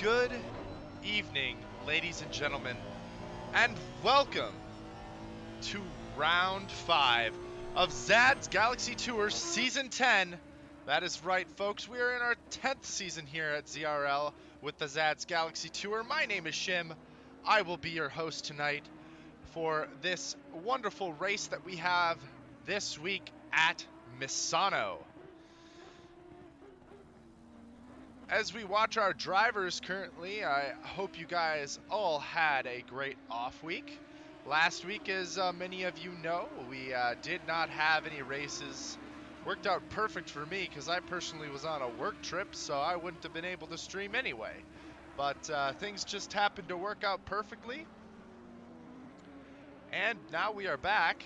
Good evening, ladies and gentlemen, and welcome to round 5 of Zad's Galaxy Tour Season 10. That is right, folks. We are in our 10th season here at ZRL with the Zad's Galaxy Tour. My name is Shim. I will be your host tonight for this wonderful race that we have this week at Misano. As we watch our drivers currently, I hope you guys all had a great off week. Last week, as many of you know, we did not have any races. Worked out perfect for me because I personally was on a work trip, so I wouldn't have been able to stream anyway. But things just happened to work out perfectly. And now we are back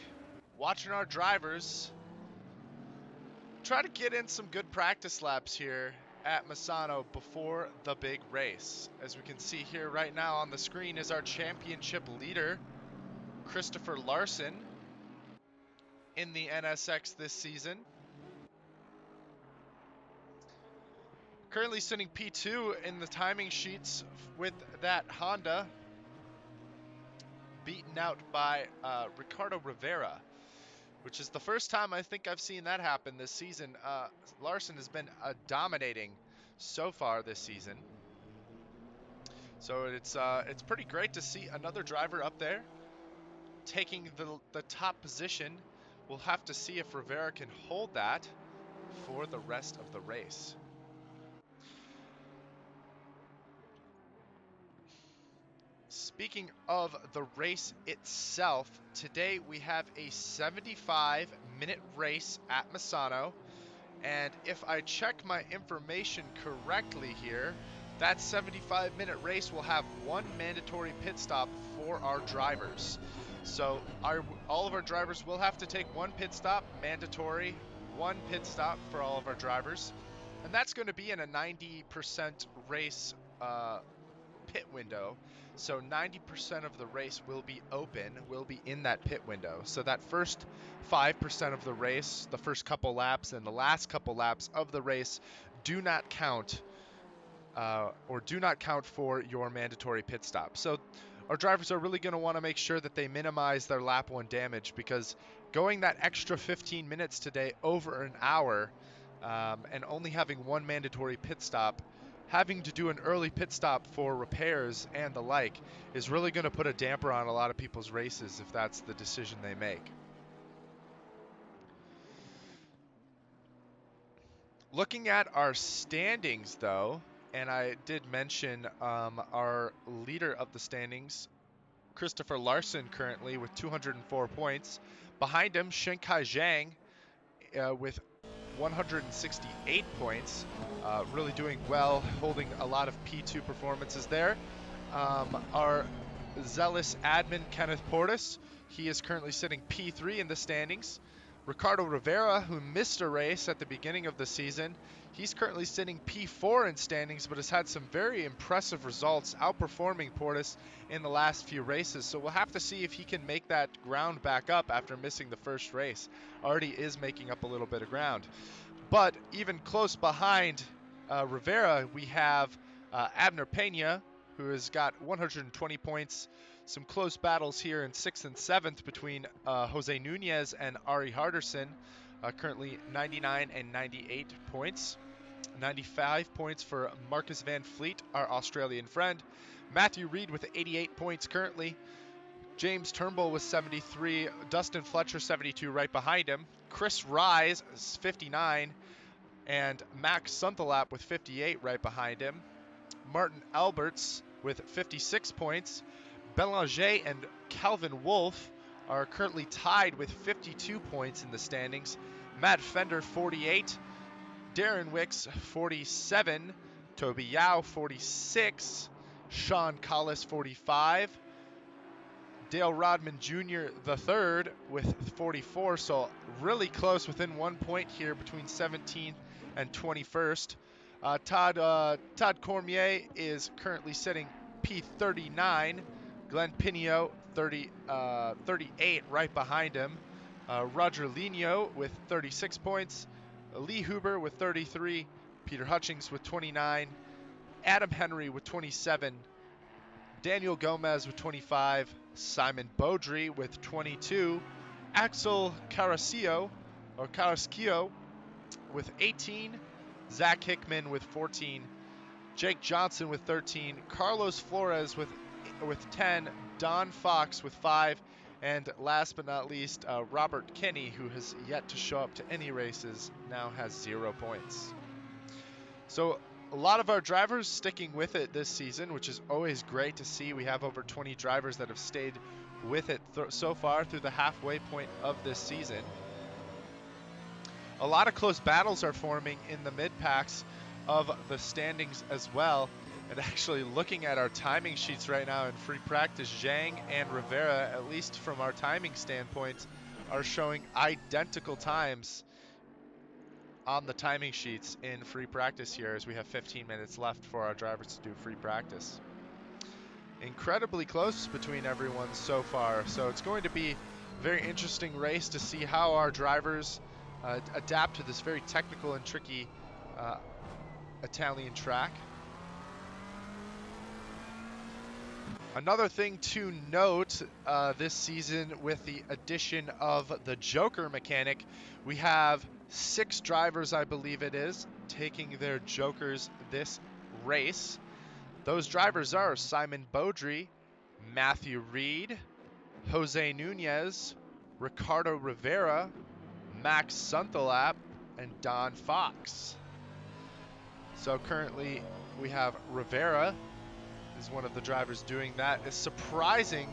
watching our drivers try to get in some good practice laps here at Misano before the big race. As we can see here right now on the screen is our championship leader, Christopher Larson, in the NSX this season. Currently sitting P2 in the timing sheets with that Honda, beaten out by Ricardo Rivera, which is the first time I think I've seen that happen this season. Larson has been dominating so far this season. So it's pretty great to see another driver up there taking the top position. We'll have to see if Rivera can hold that for the rest of the race. Speaking of the race itself, today we have a 75-minute race at Misano. And if I check my information correctly here, that 75-minute race will have one mandatory pit stop for our drivers. So all of our drivers will have to take one pit stop, mandatory, one pit stop for all of our drivers. And that's going to be in a 90% race pit window. So 90% of the race will be open, will be in that pit window. So that first 5% of the race, the first couple laps and the last couple laps of the race do not count or do not count for your mandatory pit stop. So our drivers are really going to want to make sure that they minimize their lap 1 damage, because going that extra 15 minutes today, over an hour, and only having one mandatory pit stop, having to do an early pit stop for repairs and the like, is really going to put a damper on a lot of people's races if that's the decision they make. Looking at our standings, though, and I did mention our leader of the standings, Christopher Larson, currently with 204 points. Behind him, Shenkai Zhang with 168 points, really doing well, holding a lot of P2 performances there. Our zealous admin, Kenneth Portis, he is currently sitting P3 in the standings. Ricardo Rivera, who missed a race at the beginning of the season, he's currently sitting P4 in standings, but has had some very impressive results, outperforming Portis in the last few races. So we'll have to see if he can make that ground back up after missing the first race. Already is making up a little bit of ground. But even close behind Rivera, we have Abner Pena, who has got 120 points. Some close battles here in 6th and 7th between Jose Nunez and Ari Harderson, currently 99 and 98 points. 95 points for Marcus Van Fleet, our Australian friend. Matthew Reed with 88 points currently. James Turnbull with 73. Dustin Fletcher 72 right behind him. Chris Rise is 59. And Max Sunthalap with 58 right behind him. Martin Alberts with 56 points. Belanger and Calvin Wolf are currently tied with 52 points in the standings. Matt Fender 48. Darren Wicks 47. Toby Yao 46. Sean Collis 45. Dale Rodman Jr. the third with 44, so really close, within 1 point here between 17th and 21st. Todd Cormier is currently sitting P39. Glenn Pinio 38 right behind him. Roger Lino with 36 points. Lee Huber with 33. Peter Hutchings with 29. Adam Henry with 27, Daniel Gomez with 25, Simon Beaudry with 22, Axel Carrasquillo with 18, Zach Hickman with 14, Jake Johnson with 13, Carlos Flores with 10, Don Fox with 5, and last but not least, Robert Kinney, who has yet to show up to any races, now has 0 points. So a lot of our drivers sticking with it this season, which is always great to see. We have over 20 drivers that have stayed with it so far through the halfway point of this season. A lot of close battles are forming in the mid-packs of the standings as well. And actually looking at our timing sheets right now in free practice, Zhang and Rivera, at least from our timing standpoint, are showing identical times on the timing sheets in free practice here, as we have 15 minutes left for our drivers to do free practice. Incredibly close between everyone so far, so it's going to be a very interesting race to see how our drivers adapt to this very technical and tricky Italian track. Another thing to note this season, with the addition of the Joker mechanic, we have 6 drivers, I believe it is, taking their Jokers this race. Those drivers are Simon Beaudry, Matthew Reed, Jose Nunez, Ricardo Rivera, Max Suntelap, and Don Fox. So currently we have Rivera is one of the drivers doing that. It's surprising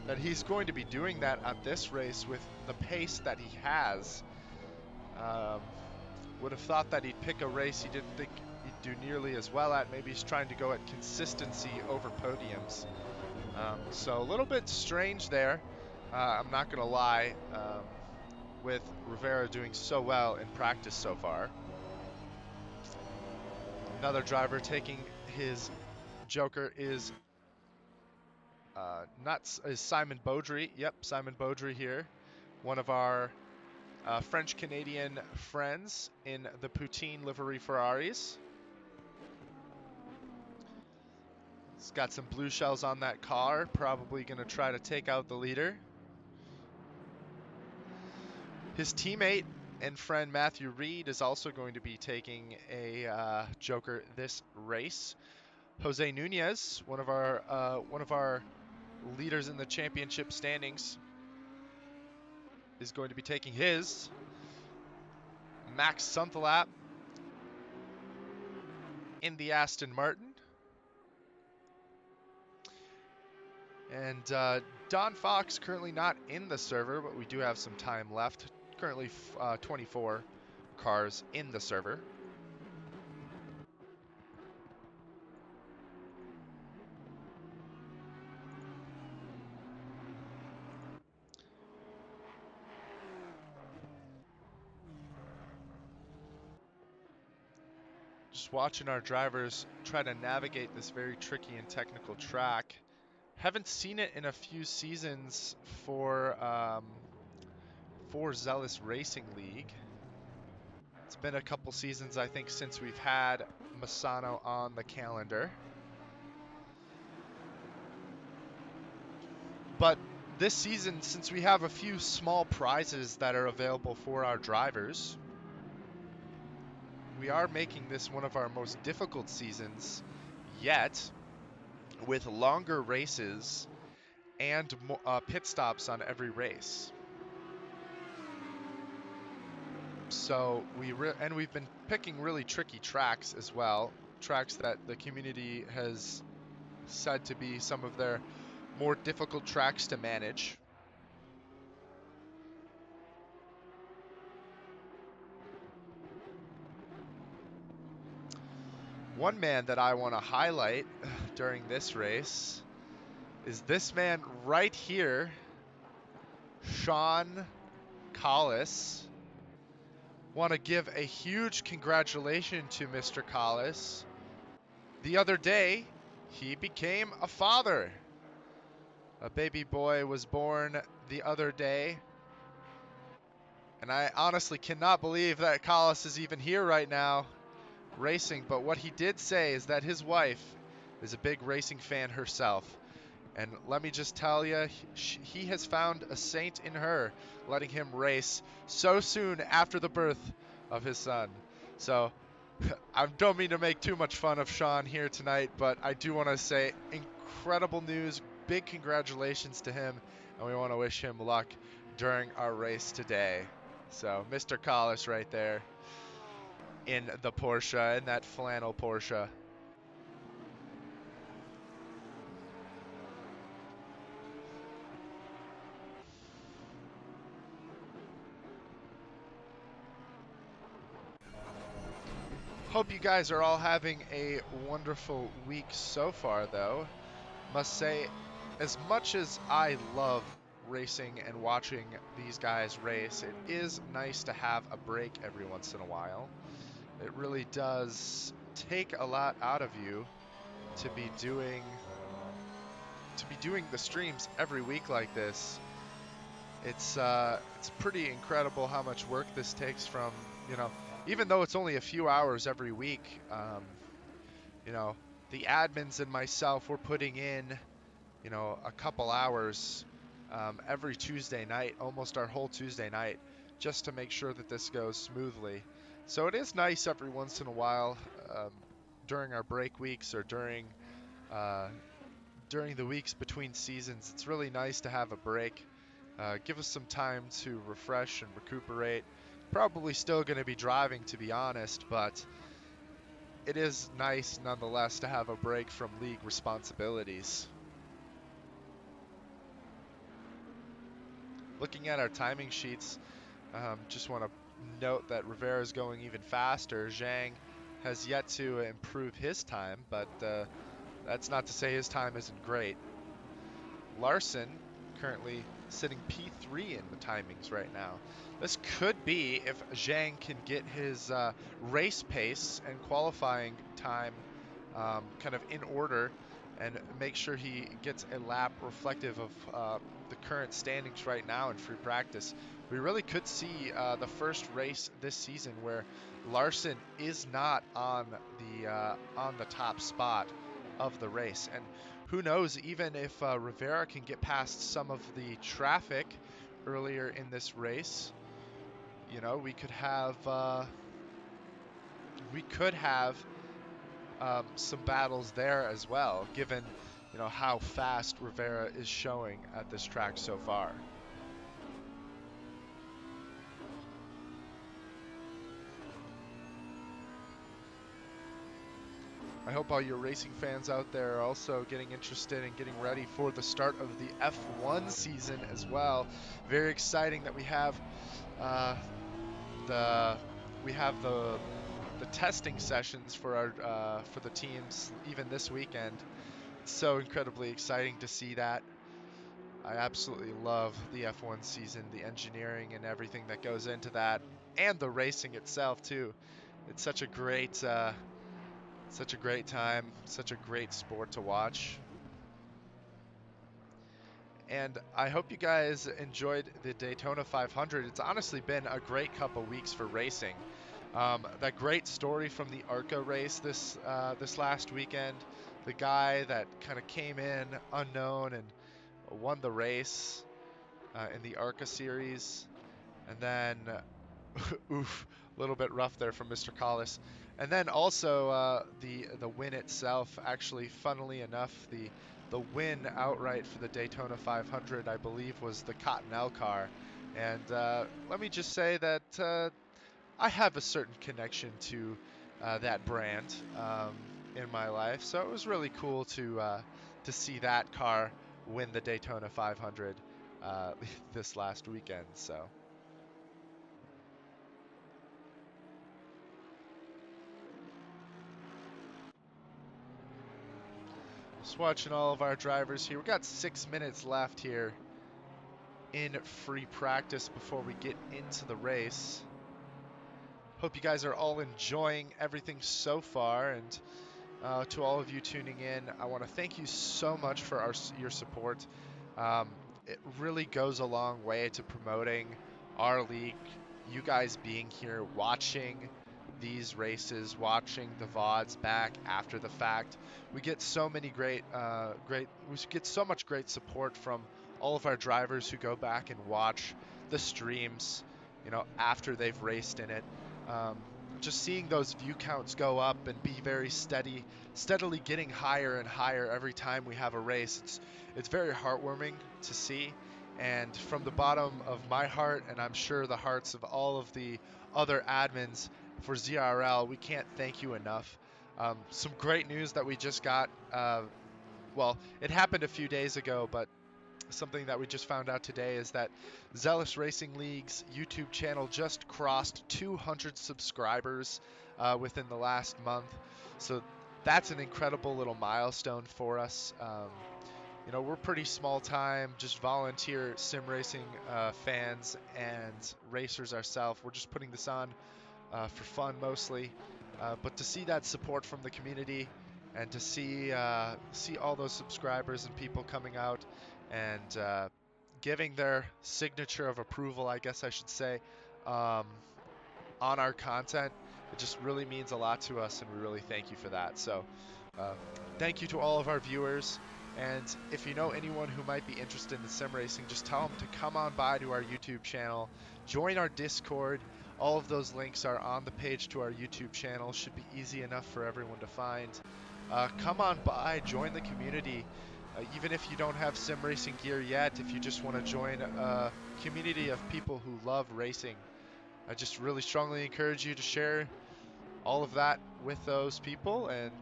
that he's going to be doing that at this race with the pace that he has. Would have thought that he'd pick a race he didn't think he'd do nearly as well at. Maybe he's trying to go at consistency over podiums. So a little bit strange there, I'm not going to lie, with Rivera doing so well in practice so far. Another driver taking his Joker is Simon Beaudry. Yep, Simon Beaudry here. One of our French-Canadian friends in the Poutine livery Ferraris. He's got some blue shells on that car, probably going to try to take out the leader. His teammate and friend Matthew Reed is also going to be taking a Joker this race. Jose Nunez, one of our leaders in the championship standings, is going to be taking his. Max Suntelap in the Aston Martin. And Don Fox currently not in the server, but we do have some time left. Currently 24 cars in the server. Just watching our drivers try to navigate this very tricky and technical track. Haven't seen it in a few seasons for Zealous Racing League. It's been a couple seasons, I think, since we've had Misano on the calendar. But this season, since we have a few small prizes that are available for our drivers, we are making this one of our most difficult seasons yet, with longer races and pit stops on every race. So we've been picking really tricky tracks as well, tracks that the community has said to be some of their more difficult tracks to manage. One man that I want to highlight during this race is this man right here, Sean Collis. Want to give a huge congratulations to Mr. Collis. The other day, he became a father. A baby boy was born the other day. And I honestly cannot believe that Collis is even here right now. racing, but what he did say is that his wife is a big racing fan herself. And let me just tell you, he has found a saint in her, letting him race so soon after the birth of his son. So I don't mean to make too much fun of Sean here tonight, but I do want to say incredible news, big congratulations to him, and we want to wish him luck during our race today. So Mr. Collis right there in the Porsche, in that flannel Porsche. Hope you guys are all having a wonderful week so far, though. Must say, as much as I love racing and watching these guys race, it is nice to have a break every once in a while. It really does take a lot out of you to be doing the streams every week like this. It's pretty incredible how much work this takes from, you know, even though it's only a few hours every week, you know, the admins and myself, we're putting in, you know, a couple hours every Tuesday night, almost our whole Tuesday night, just to make sure that this goes smoothly. So it is nice every once in a while, during our break weeks or uh, during the weeks between seasons. It's really nice to have a break. Give us some time to refresh and recuperate. Probably still going to be driving, to be honest, but it is nice nonetheless to have a break from league responsibilities. Looking at our timing sheets, just want to note that Rivera is going even faster. Zhang has yet to improve his time, but that's not to say his time isn't great. Larson currently sitting P3 in the timings right now. This could be if Zhang can get his race pace and qualifying time kind of in order and make sure he gets a lap reflective of the current standings right now in free practice. We really could see the first race this season where Larson is not on the top spot of the race. And who knows, even if Rivera can get past some of the traffic earlier in this race, you know, we could have some battles there as well, given, you know, how fast Rivera is showing at this track so far. I hope all your racing fans out there are also getting interested and getting ready for the start of the F1 season as well. Very exciting that we have the testing sessions for the teams even this weekend. It's so incredibly exciting to see that. I absolutely love the F1 season, the engineering and everything that goes into that, and the racing itself too. It's such a great time, such a great sport to watch. And I hope you guys enjoyed the Daytona 500. It's honestly been a great couple weeks for racing. That great story from the ARCA race this last weekend, the guy that kind of came in unknown and won the race in the ARCA series, and then oof, a little bit rough there from Mr. Collis. And then also the win itself, actually, funnily enough, the win outright for the Daytona 500, I believe, was the Cottonelle car. And let me just say that I have a certain connection to that brand in my life, so it was really cool to see that car win the Daytona 500 this last weekend. So. Just watching all of our drivers here. We got 6 minutes left here in free practice before we get into the race. Hope you guys are all enjoying everything so far, and to all of you tuning in, I want to thank you so much for your support. It really goes a long way to promoting our league. You guys being here, watching, these races, watching the VODs back after the fact. We get so many we get so much great support from all of our drivers who go back and watch the streams, you know, after they've raced in it. Um, just seeing those view counts go up and be very steadily getting higher and higher every time we have a race. It's very heartwarming to see. And from the bottom of my heart, and I'm sure the hearts of all of the other admins for ZRL, we can't thank you enough. Some great news that we just got. Well, it happened a few days ago, but something that we just found out today is that Zealous Racing League's YouTube channel just crossed 200 subscribers within the last month. So that's an incredible little milestone for us. You know, we're pretty small time, just volunteer sim racing fans and racers ourselves. We're just putting this on for fun mostly, but to see that support from the community and to see all those subscribers and people coming out and giving their signature of approval, I guess I should say, um, on our content, it just really means a lot to us, and we really thank you for that. So uh, thank you to all of our viewers. And if you know anyone who might be interested in sim racing, just tell them to come on by to our YouTube channel, join our Discord. All of those links are on the page to our YouTube channel. Should be easy enough for everyone to find. Come on by, join the community. Even if you don't have sim racing gear yet, if you just want to join a community of people who love racing, I just really strongly encourage you to share all of that with those people. And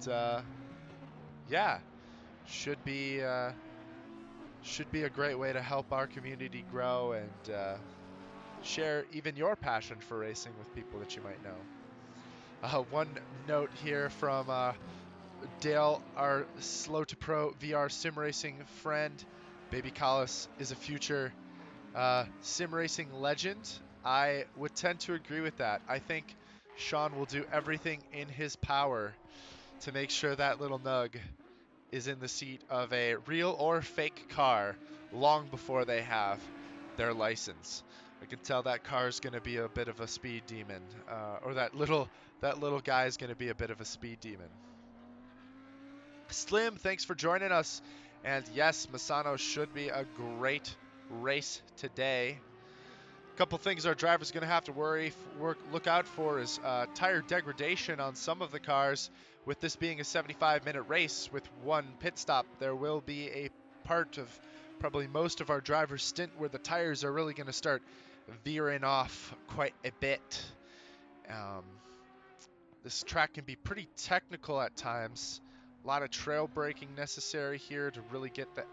yeah, should be a great way to help our community grow and share even your passion for racing with people that you might know. One note here from Dale, our Slow to Pro VR sim racing friend. Baby Collis is a future sim racing legend. I would tend to agree with that. I think Sean will do everything in his power to make sure that little nug is in the seat of a real or fake car long before they have their license. I can tell that car is going to be a bit of a speed demon, or that little guy is going to be a bit of a speed demon. Slim, thanks for joining us. And yes, Misano should be a great race today. A couple things our driver's going to have to look out for is tire degradation on some of the cars. With this being a 75-minute race with one pit stop, there will be a part of probably most of our driver's stint where the tires are really going to start veering off quite a bit. This track can be pretty technical at times. A lot of trail braking necessary here to really get the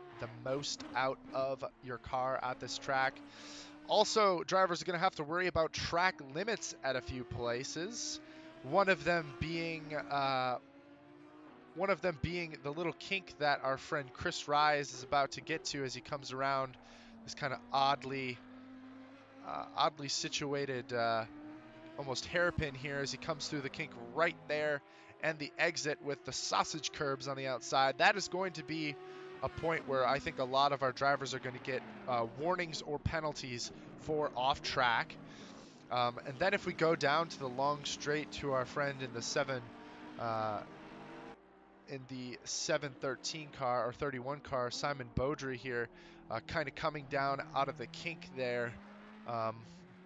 most out of your car at this track. Also, drivers are going to have to worry about track limits at a few places. One of them being the little kink that our friend Chris Rise is about to get to as he comes around this kind of oddly situated almost hairpin here as he comes through the kink right there, and the exit with the sausage curbs on the outside. That is going to be a point where I think a lot of our drivers are going to get warnings or penalties for off track. And then if we go down to the long straight to our friend in the 713 car or 31 car, Simon Beaudry here, kind of coming down out of the kink there,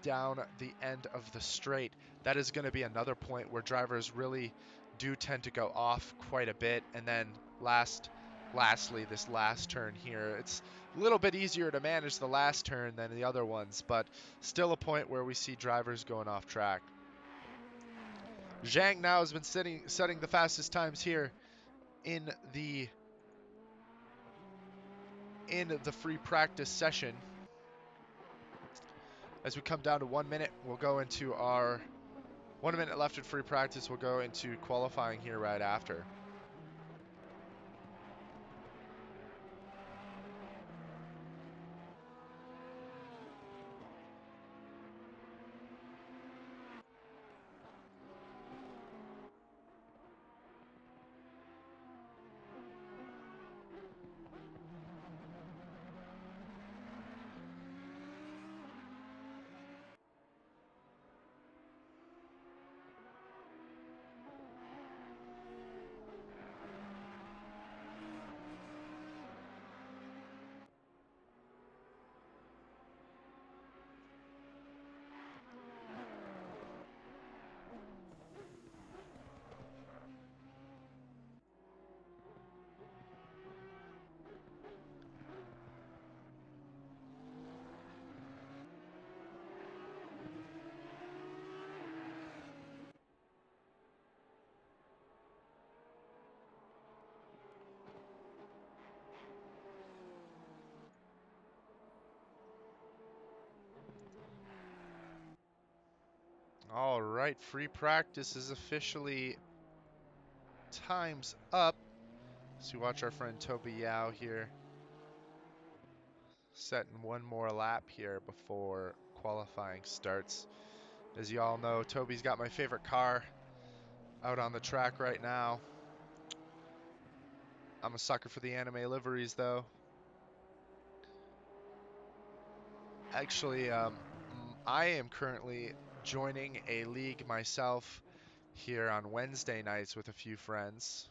down the end of the straight. That is going to be another point where drivers really do tend to go off quite a bit. And then lastly, this last turn here, it's a little bit easier to manage the last turn than the other ones, but still a point where we see drivers going off track. Zhang now has been setting the fastest times here in the free practice session. As we come down to 1 minute, we'll go into our 1 minute left in free practice. We'll go into qualifying here right after. All right, free practice is officially time's up. So watch our friend Toby Yao here setting one more lap here before qualifying starts. As you all know, Toby's got my favorite car out on the track right now. I'm a sucker for the anime liveries though. Actually, I am currently joining a league myself here on Wednesday nights with a few friends.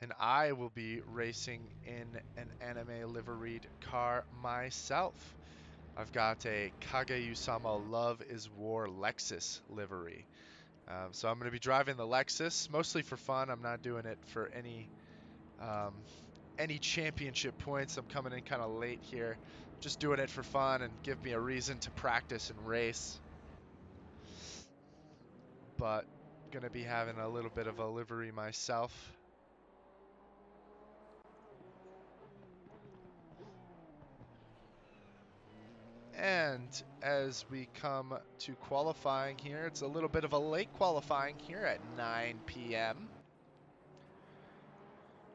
And I will be racing in an anime liveried car myself. I've got a Kageyusama Love is War Lexus livery. So I'm going to be driving the Lexus, mostly for fun. I'm not doing it for any championship points. I'm coming in kind of late here. Just doing it for fun and give me a reason to practice and race. But going to be having a little bit of a livery myself. And as we come to qualifying here, it's a little bit of a late qualifying here at 9 p.m.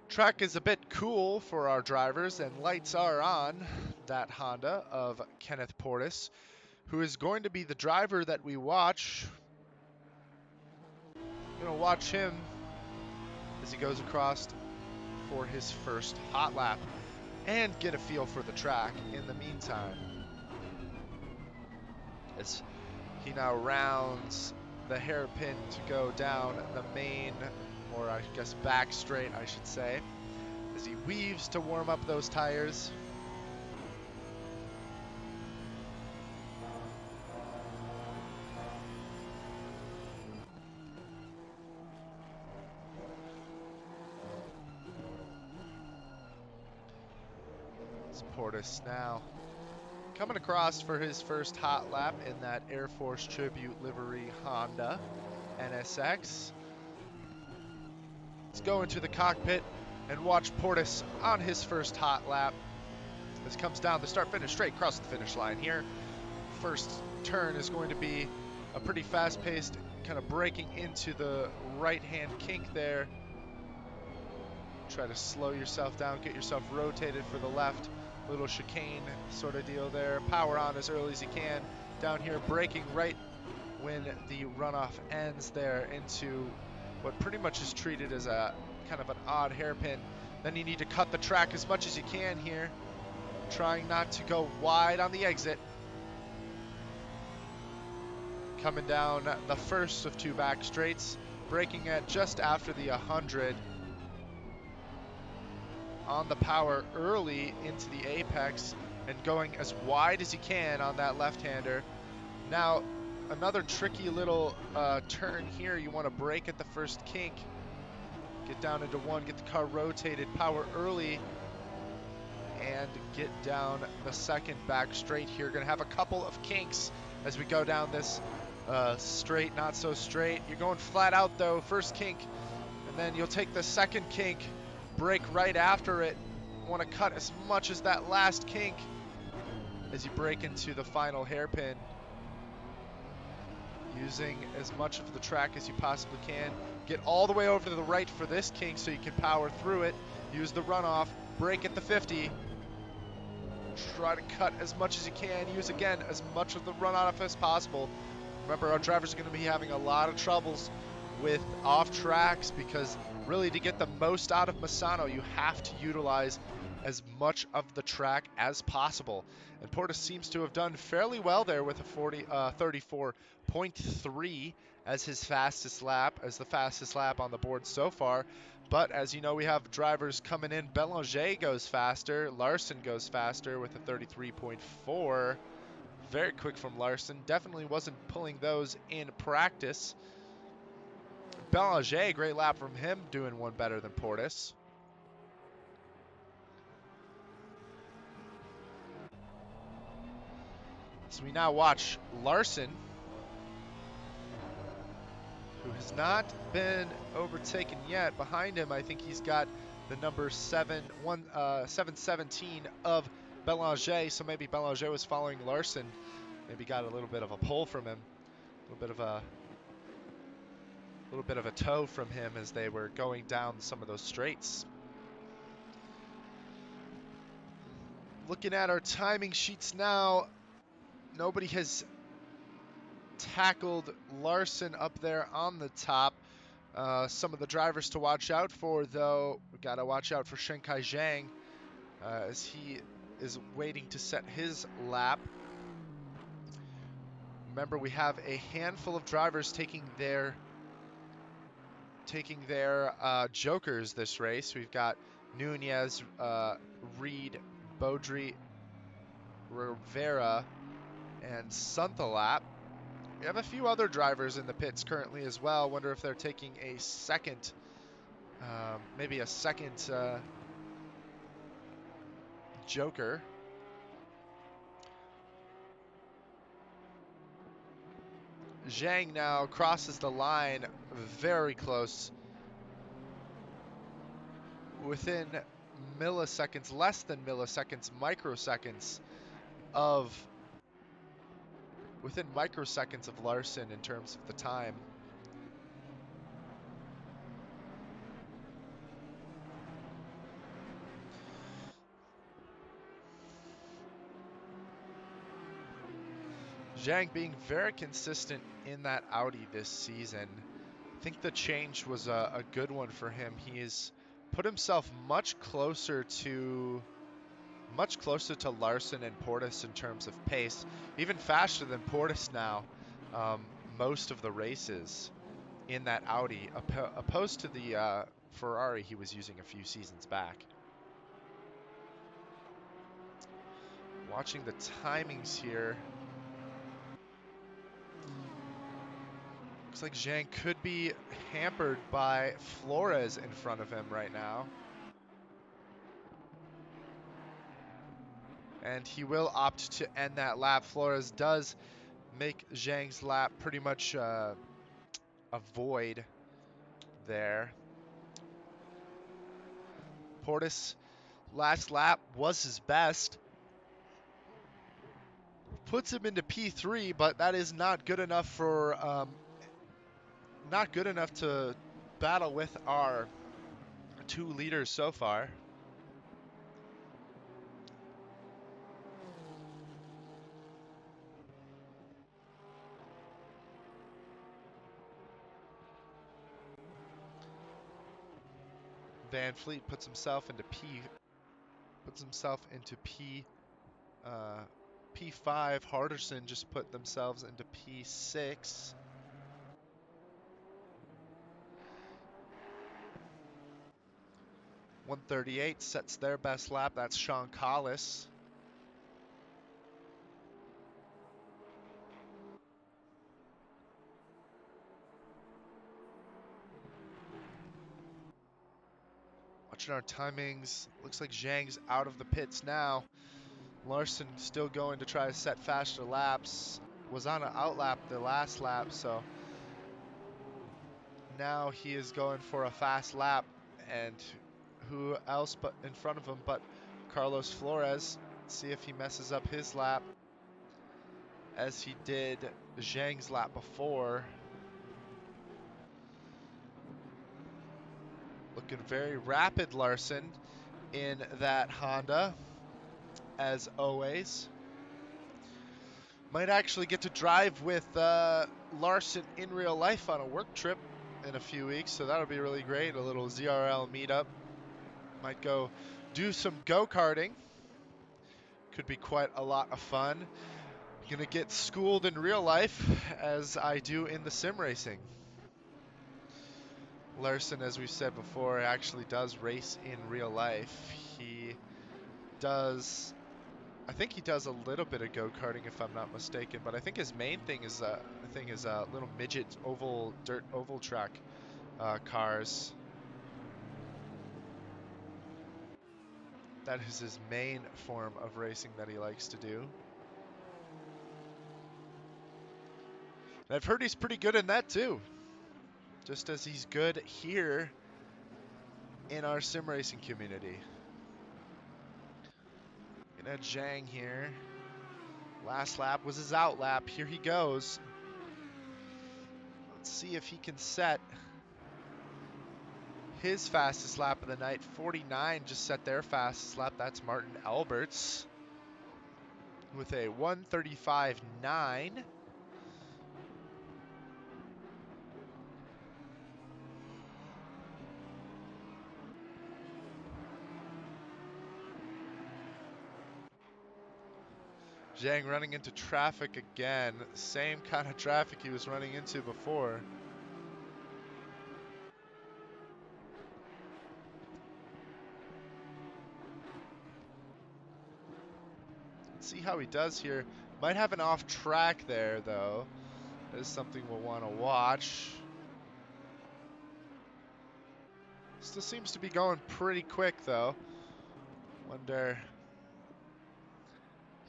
Track is a bit cool for our drivers, and lights are on that Honda of Kenneth Portis, who is going to be the driver that we watch. Going to watch him as he goes across for his first hot lap and get a feel for the track in the meantime, as he now rounds the hairpin to go down the main, or I guess back straight I should say, as he weaves to warm up those tires. It's Portis now coming across for his first hot lap in that Air Force Tribute livery Honda NSX. Let's go into the cockpit and watch Portis on his first hot lap. This comes down the start-finish straight across the finish line here. First turn is going to be a pretty fast-paced, kind of braking into the right-hand kink there. Try to slow yourself down, get yourself rotated for the left. Little chicane sort of deal there. Power on as early as you can. Down here, braking right when the runoff ends there into what pretty much is treated as a kind of an odd hairpin. Then you need to cut the track as much as you can here, trying not to go wide on the exit. Coming down the first of two back straights, braking at just after the 100. On the power early into the apex and going as wide as you can on that left-hander. Now, another tricky little turn here. You want to brake at the first kink. Get down into one, get the car rotated, power early, and get down the second back straight here. Gonna have a couple of kinks as we go down this straight, not so straight. You're going flat out though, first kink, and then you'll take the second kink, brake right after it. Want to cut as much as that last kink as you brake into the final hairpin. Using as much of the track as you possibly can. Get all the way over to the right for this kink so you can power through it. Use the runoff, brake at the 50. Try to cut as much as you can. Use again as much of the runoff as possible. Remember, our drivers are going to be having a lot of troubles with off tracks, because really to get the most out of Misano, you have to utilize as much of the track as possible. And Portis seems to have done fairly well there with a 34.3 as his fastest lap, as the fastest lap on the board so far. But as you know, we have drivers coming in. Belanger goes faster. Larson goes faster with a 33.4. Very quick from Larson. Definitely wasn't pulling those in practice. Belanger, great lap from him, doing one better than Portis. So we now watch Larson, who has not been overtaken yet. Behind him, I think he's got the number 717 of Belanger, so maybe Belanger was following Larson. Maybe got a little bit of a pull from him. little bit of a toe from him as they were going down some of those straights. Looking at our timing sheets now, nobody has tackled Larson up there on the top. Some of the drivers to watch out for, though, we got to watch out for Shenkai Zhang as he is waiting to set his lap. Remember, we have a handful of drivers taking their jokers this race. We've got Nunez, Reed, Beaudry, Rivera, and Sunthalap. We have a few other drivers in the pits currently as well. Wonder if they're taking a second, maybe a second joker. Zhang now crosses the line very close, within milliseconds, less than milliseconds, microseconds within microseconds of Larson in terms of the time. Zhang being very consistent in that Audi this season. I think the change was a good one for him. He has put himself much closer to Larson and Portis in terms of pace, even faster than Portis now. Most of the races in that Audi, opposed to the Ferrari he was using a few seasons back. Watching the timings here, looks like Zhang could be hampered by Flores in front of him right now. And he will opt to end that lap. Flores does make Zhang's lap pretty much a void there. Portis, last lap was his best. Puts him into P3, but that is not good enough for to battle with our two leaders so far. Van Fleet puts himself into P5. Harderson just put themselves into P6. .138 sets their best lap. That's Sean Collis. Watching our timings, looks like Zhang's out of the pits now. Larson still going to try to set faster laps. Was on an outlap the last lap, so now he is going for a fast lap. And who else but in front of him but Carlos Flores? See if he messes up his lap as he did Zhang's lap before. Looking very rapid, Larson, in that Honda, as always. Might actually get to drive with Larson in real life on a work trip in a few weeks, so that'll be really great. A little ZRL meetup. Might go do some go-karting. Could be quite a lot of fun. Gonna get schooled in real life as I do in the sim racing. Larson, as we've said before, actually does race in real life. I think he does a little bit of go-karting if I'm not mistaken, but I think his main thing is little midget dirt oval track cars. That is his main form of racing that he likes to do. And I've heard he's pretty good in that too. Just as he's good here in our sim racing community. Looking at Zhang here. Last lap was his out lap. Here he goes. Let's see if he can set his fastest lap of the night. 49 just set their fastest lap. That's Martin Alberts with a 1:35.9. Zhang running into traffic again. Same kind of traffic he was running into before. Let's see how he does here. Might have an off track there, though. That is something we'll want to watch. Still seems to be going pretty quick, though. Wonder...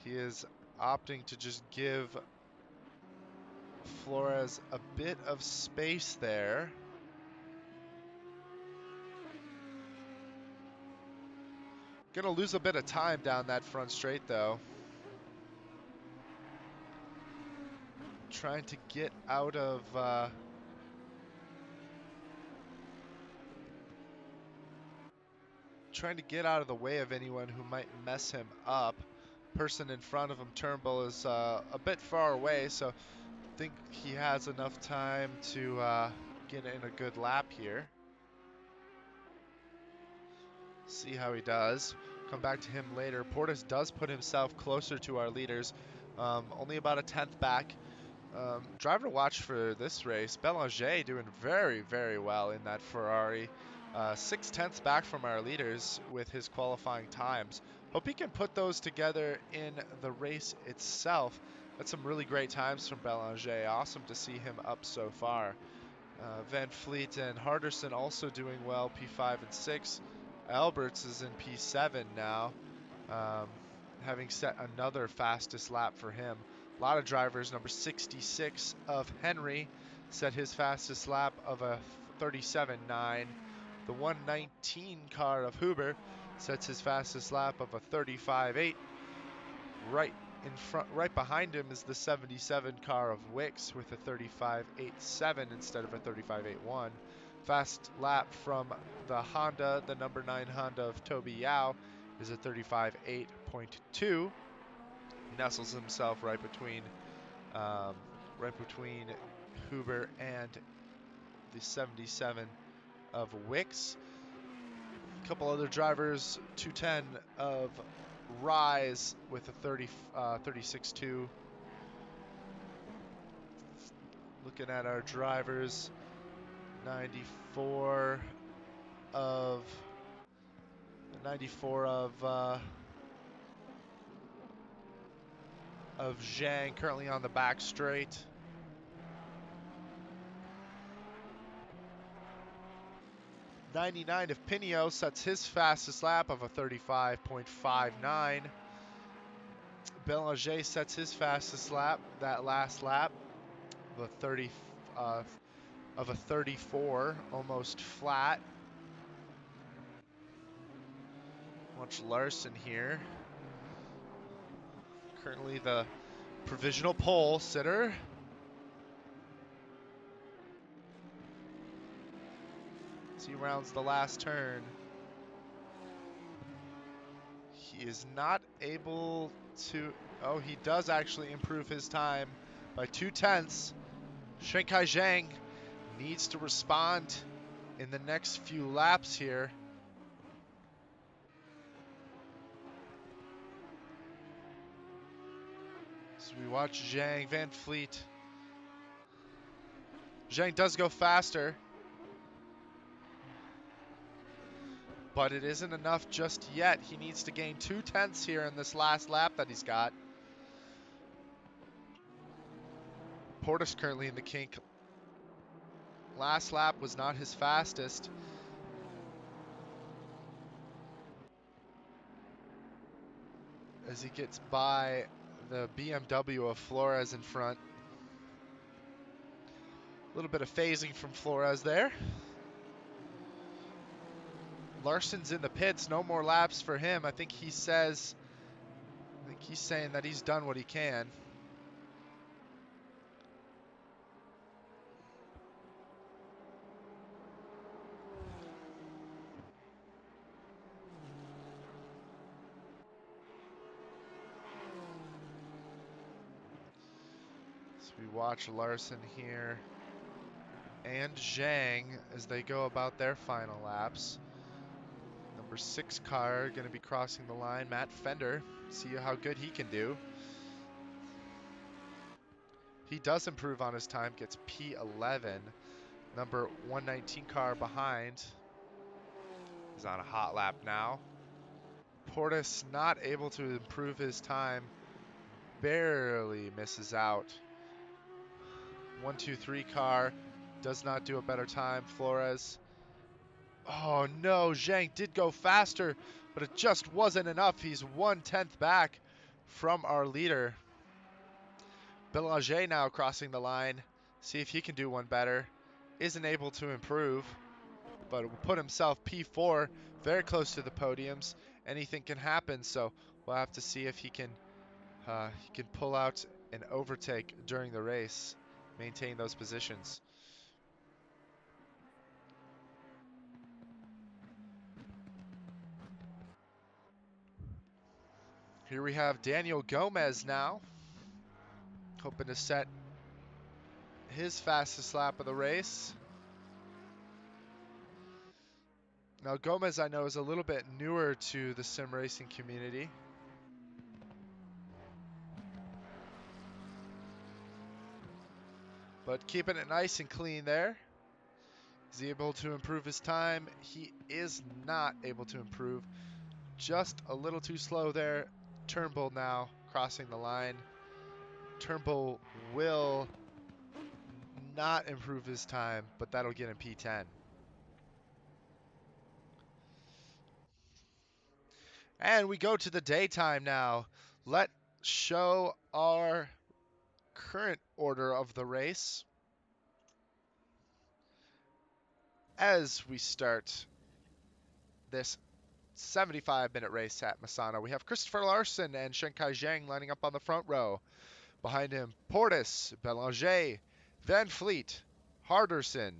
He is opting to just give Flores a bit of space there. Gonna lose a bit of time down that front straight, though. Trying to get out of... trying to get out of the way of anyone who might mess him up. Person in front of him, Turnbull, is a bit far away, so I think he has enough time to get in a good lap here. See how he does. Come back to him later. Portis does put himself closer to our leaders, only about a 10th back. Driver to watch for this race, Belanger doing very, very well in that Ferrari. 6/10 back from our leaders with his qualifying times. Hope he can put those together in the race itself. That's some really great times from Belanger. Awesome to see him up so far. Van Fleet and Harderson also doing well, P5 and 6. Alberts is in P7 now, having set another fastest lap for him. A lot of drivers. Number 66 of Henry set his fastest lap of a 37.9. The 119 car of Huber sets his fastest lap of a 35.8. Right in front, right behind him is the 77 car of Wicks with a 35.87 instead of a 35.81. Fast lap from the Honda, the number 9 Honda of Toby Yao, is a 35.8.2. Nestles himself right between Huber and the 77 of Wicks. A couple other drivers, 210 of Rise with a 36.2. Looking at our drivers, 94 of Zhang currently on the back straight. '99 of Pinio sets his fastest lap of a 35.59. Belanger sets his fastest lap, that last lap, of a 34, almost flat. Watch Larson here. Currently the provisional pole sitter. As he rounds the last turn. He is not able to... Oh, he does actually improve his time by 2/10. Shanghai Zhang needs to respond in the next few laps here. So we watch Zhang, Van Fleet. Zhang does go faster, but it isn't enough just yet. He needs to gain 2/10 here in this last lap that he's got. Portis currently in the kink. Last lap was not his fastest. As he gets by the BMW of Flores in front. A little bit of phasing from Flores there. Larson's in the pits, no more laps for him. I think he's saying that he's done what he can. So we watch Larson here and Zhang as they go about their final laps. Number 6 car going to be crossing the line, Matt Fender. See how good he can do. He does improve on his time, gets P11. Number 119 car behind is on a hot lap now. Portis not able to improve his time, barely misses out. 123 car does not do a better time. Flores. Oh no, Zhang did go faster, but it just wasn't enough. He's 1/10 back from our leader. Belanger now crossing the line. See if he can do one better. Isn't able to improve, but will put himself P4, very close to the podiums. Anything can happen, so we'll have to see if he can pull out an overtake during the race, maintain those positions. Here we have Daniel Gomez now, hoping to set his fastest lap of the race. Now Gomez, I know, is a little bit newer to the sim racing community. But keeping it nice and clean there. Is he able to improve his time? He is not able to improve. Just a little too slow there. Turnbull now crossing the line. Turnbull will not improve his time, but that'll get him P10. And we go to the daytime now. Let's show our current order of the race as we start this 75-minute race at Misano. We have Christopher Larson and Shenkai Zhang lining up on the front row. Behind him, Portis, Belanger, Van Fleet, Harderson,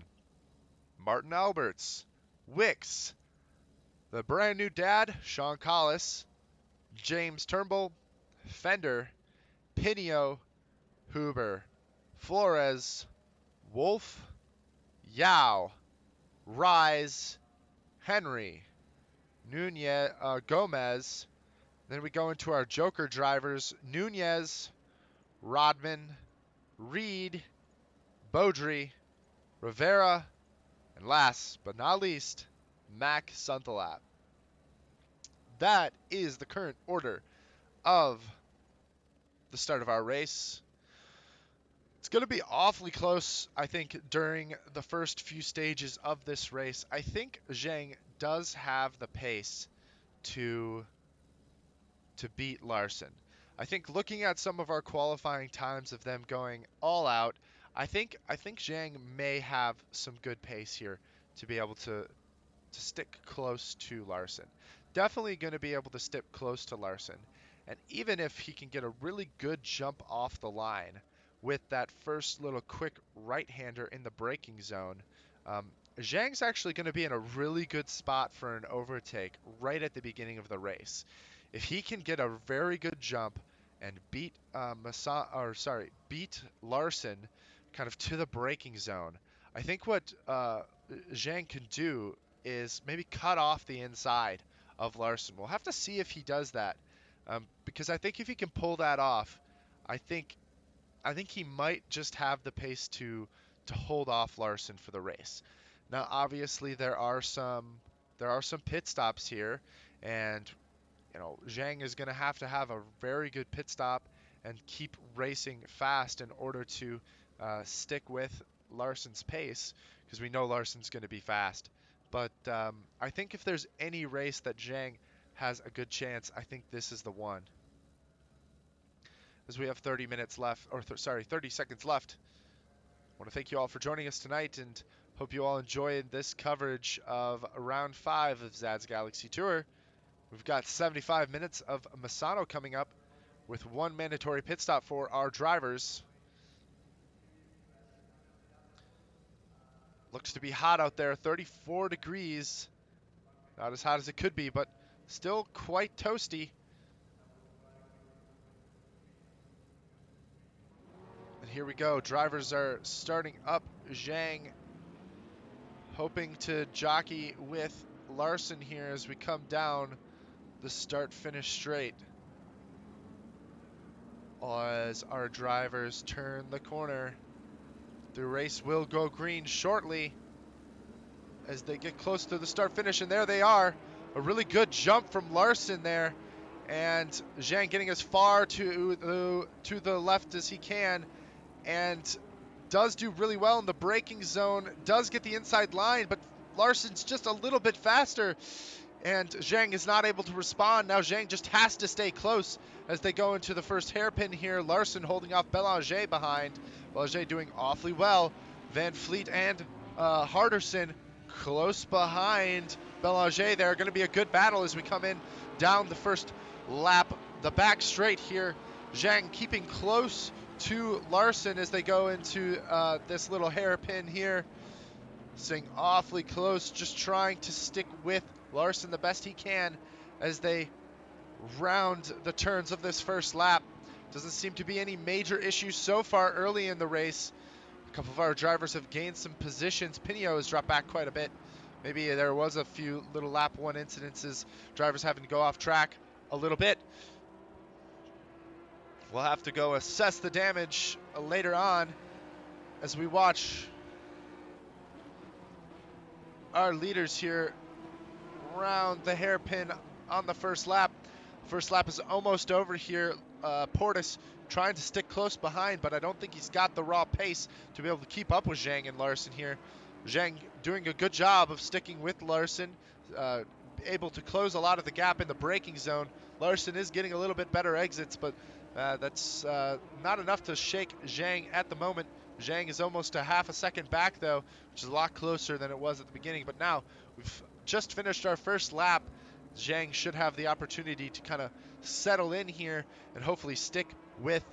Martin Alberts, Wicks, the brand new dad, Sean Collis, James Turnbull, Fender, Pinio, Huber, Flores, Wolf, Yao, Rise, Henry, Nunez, Gomez. Then we go into our Joker drivers, Nunez, Rodman, Reed, Beaudry, Rivera, and last but not least, Mac Suntelap. That is the current order of the start of our race. It's going to be awfully close, I think, during the first few stages of this race. I think Zhang does have the pace to beat Larson. I think looking at some of our qualifying times of them going all out, I think Zhang may have some good pace here to be able to stick close to Larson. Definitely going to be able to stick close to Larson. And even if he can get a really good jump off the line with that first little quick right-hander in the braking zone, Zhang's actually going to be in a really good spot for an overtake right at the beginning of the race. If he can get a very good jump and beat beat Larson kind of to the braking zone, I think what Zhang can do is maybe cut off the inside of Larson. We'll have to see if he does that, because I think if he can pull that off, I think he might just have the pace to hold off Larson for the race. Now, obviously, there are some pit stops here, and Zhang is going to have a very good pit stop and keep racing fast in order to stick with Larson's pace, because we know Larson's going to be fast. But I think if there's any race that Zhang has a good chance, I think this is the one. As we have 30 minutes left, or 30 seconds left. I want to thank you all for joining us tonight, and hope you all enjoyed this coverage of round 5 of Zad's Galaxy Tour. We've got 75 minutes of Misano coming up with one mandatory pit stop for our drivers. Looks to be hot out there, 34 degrees. Not as hot as it could be, but still quite toasty. And here we go. Drivers are starting up. Zhang hoping to jockey with Larson here as we come down the start-finish straight. As our drivers turn the corner, the race will go green shortly as they get close to the start-finish, and there they are. A really good jump from Larson there, and Zhang getting as far to the left as he can, and does do really well in the braking zone, does get the inside line, but Larson's just a little bit faster, and Zhang is not able to respond. Now Zhang just has to stay close as they go into the first hairpin here. Larson holding off Belanger behind. Belanger doing awfully well. Van Vliet and Harderson close behind Belanger there. Going to be a good battle as we come in down the first lap. The back straight here. Zhang keeping close to Larson as they go into this little hairpin here. Staying awfully close, just trying to stick with Larson the best he can as they round the turns of this first lap. Doesn't seem to be any major issues so far early in the race. A couple of our drivers have gained some positions. Pinot has dropped back quite a bit. Maybe there was a few little lap 1 incidences, drivers having to go off track a little bit. We'll have to go assess the damage later on as we watch our leaders here round the hairpin on the first lap. First lap is almost over here. Portis trying to stick close behind, but I don't think he's got the raw pace to be able to keep up with Zhang and Larson here. Zhang doing a good job of sticking with Larson, able to close a lot of the gap in the braking zone. Larson is getting a little bit better exits, but that's not enough to shake Zhang at the moment. Zhang is almost a half a second back though, which is a lot closer than it was at the beginning. But now we've just finished our first lap. Zhang should have the opportunity to kind of settle in here and hopefully stick with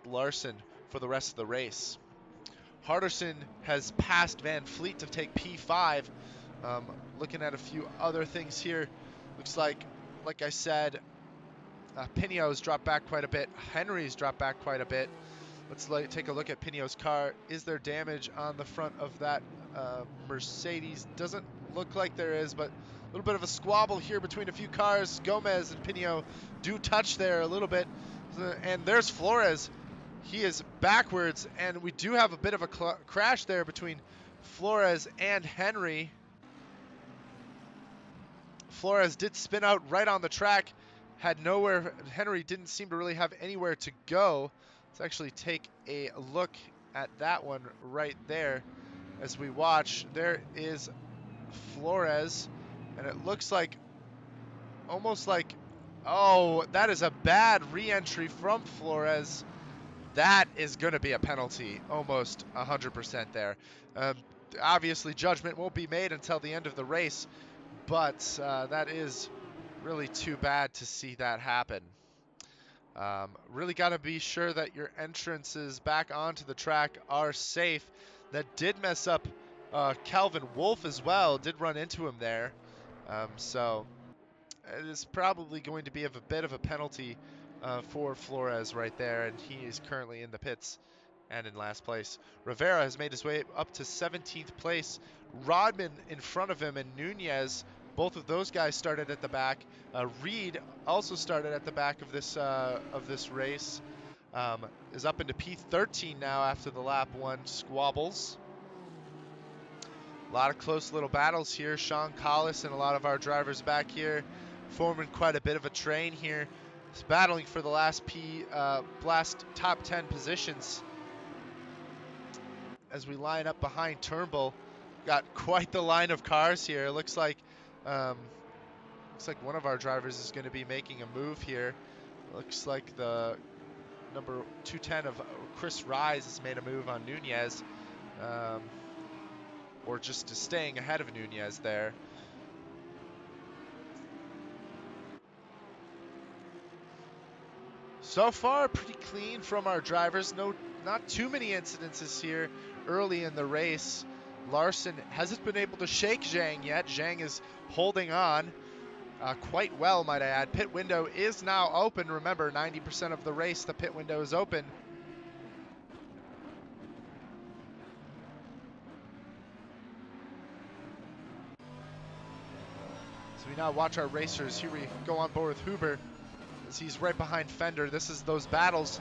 Larson for the rest of the race. Harderson has passed Van Vliet to take P5. Looking at a few other things here, looks like I said, Pinot's dropped back quite a bit. Henry's dropped back quite a bit. Let's take a look at Pinot's car. Is there damage on the front of that Mercedes? Doesn't look like there is, but a little bit of a squabble here between a few cars. Gomez and Pinot do touch there a little bit. And there's Flores. He is backwards, and we do have a bit of a crash there between Flores and Henry. Flores did spin out right on the track, had nowhere. Henry didn't seem to really have anywhere to go. Let's actually take a look at that one right there as we watch. There is Flores, and it looks like, almost like, oh, that is a bad re-entry from Flores. That is going to be a penalty, almost 100% there. Obviously, judgment won't be made until the end of the race, but that is really too bad to see that happen. Really got to be sure that your entrances back onto the track are safe. That did mess up Calvin Wolf as well, did run into him there. So it is probably going to be a bit of a penalty for Flores right there, and he is currently in the pits and in last place. Rivera has made his way up to 17th place. Rodman in front of him, and Nunez, both of those guys started at the back. Reed also started at the back of this race. Is up into P13 now after the lap 1 squabbles. A lot of close little battles here. Sean Collis and a lot of our drivers back here forming quite a bit of a train here. It's battling for the last top 10 positions as we line up behind Turnbull. Got quite the line of cars here. It looks like one of our drivers is going to be making a move here. Looks like the number 210 of Chris Rise has made a move on Nunez, or just staying ahead of Nunez there. So far, pretty clean from our drivers. Not too many incidences here early in the race. Larson hasn't been able to shake Zhang yet. Zhang is holding on quite well, might I add. Pit window is now open. Remember, 90% of the race, the pit window is open. now watch our racers. Here we go on board with Huber as he's right behind Fender. This is those battles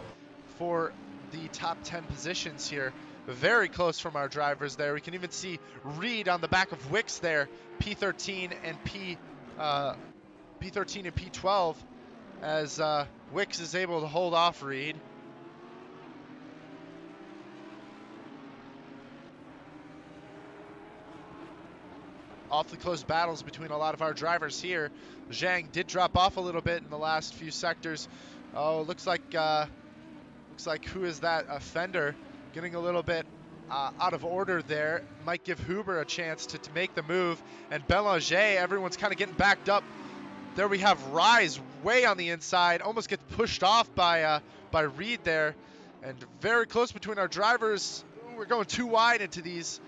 for the top 10 positions here. Very close from our drivers there. We can even see Reed on the back of Wicks there, P13 and P13 and P12, as Wicks is able to hold off Reed. Awfully close battles between a lot of our drivers here. Zhang did drop off a little bit in the last few sectors. Oh, looks like who is that? A Fender getting a little bit out of order there. Might give Huber a chance to make the move. And Belanger, everyone's kind of getting backed up. There we have Rise way on the inside, almost gets pushed off by Reed there, and very close between our drivers. Ooh, we're going too wide into these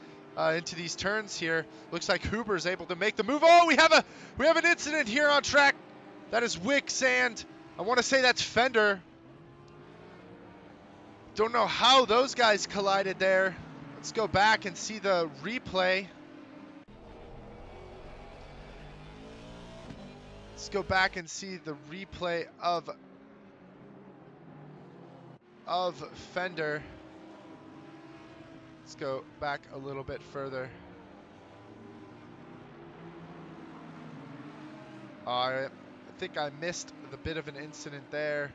turns here. Looks like Huber's able to make the move. Oh, we have an incident here on track. That is Wicks, and I want to say that's Fender. Don't know how those guys collided there. Let's go back and see the replay. Let's go back and see the replay of Fender. Let's go back a little bit further. I think I missed the bit of an incident there.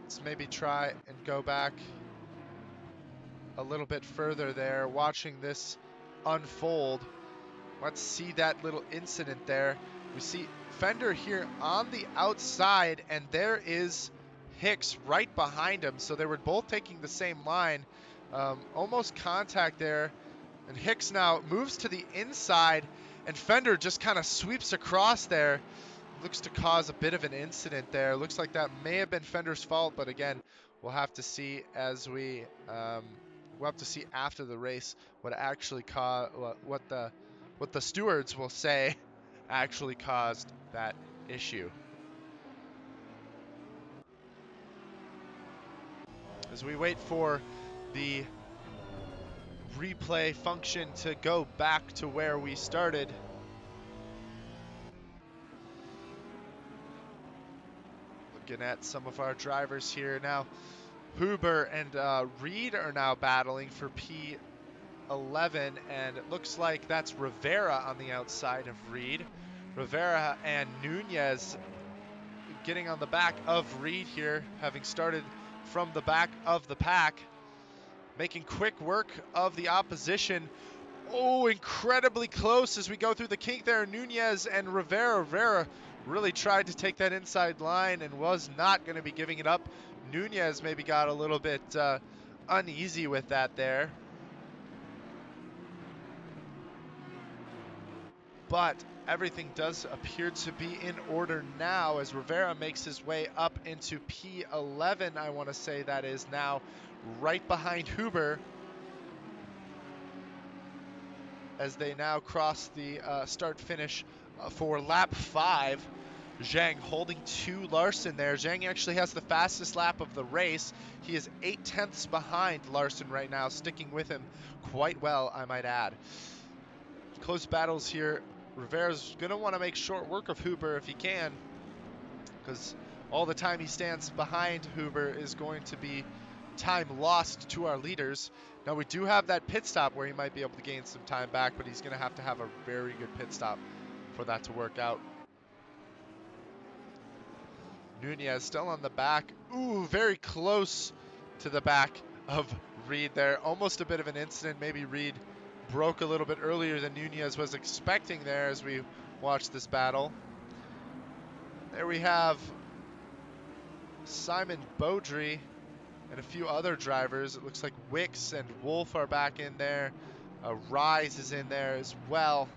Let's maybe try and go back a little bit further there, watching this unfold. Let's see that little incident there. We see Fender here on the outside, and there is Hicks right behind him. So they were both taking the same line. Almost contact there. And Hicks now moves to the inside, and Fender just kind of sweeps across there. Looks to cause a bit of an incident there. Looks like that may have been Fender's fault, but again, we'll have to see as we'll have to see after the race what actually caused what the stewards will say actually caused that issue. As we wait for the replay function to go back to where we started. Looking at some of our drivers here now. Huber and Reed are now battling for P11, and it looks like that's Rivera on the outside of Reed. Rivera and Nunez getting on the back of Reed here, having started from the back of the pack, making quick work of the opposition. Oh, incredibly close as we go through the kink there. Nunez and Rivera really tried to take that inside line and was not going to be giving it up. Nunez maybe got a little bit uneasy with that there. But everything does appear to be in order now as Rivera makes his way up into P11, I want to say that is now, right behind Huber, as they now cross the start-finish for lap 5. Zhang holding to Larson there. Zhang actually has the fastest lap of the race. He is 0.8 behind Larson right now, sticking with him quite well, I might add. Close battles here. Rivera's going to want to make short work of Huber if he can, because all the time he stands behind Huber is going to be time lost to our leaders. Now we do have that pit stop where he might be able to gain some time back, but he's going to have a very good pit stop for that to work out. Nunez still on the back. Ooh, very close to the back of Reed there. Almost a bit of an incident. Maybe Reed broke a little bit earlier than Nunez was expecting there as we watch this battle. There we have Simon Beaudry and a few other drivers. It looks like Wicks and Wolf are back in there. Rise is in there as well.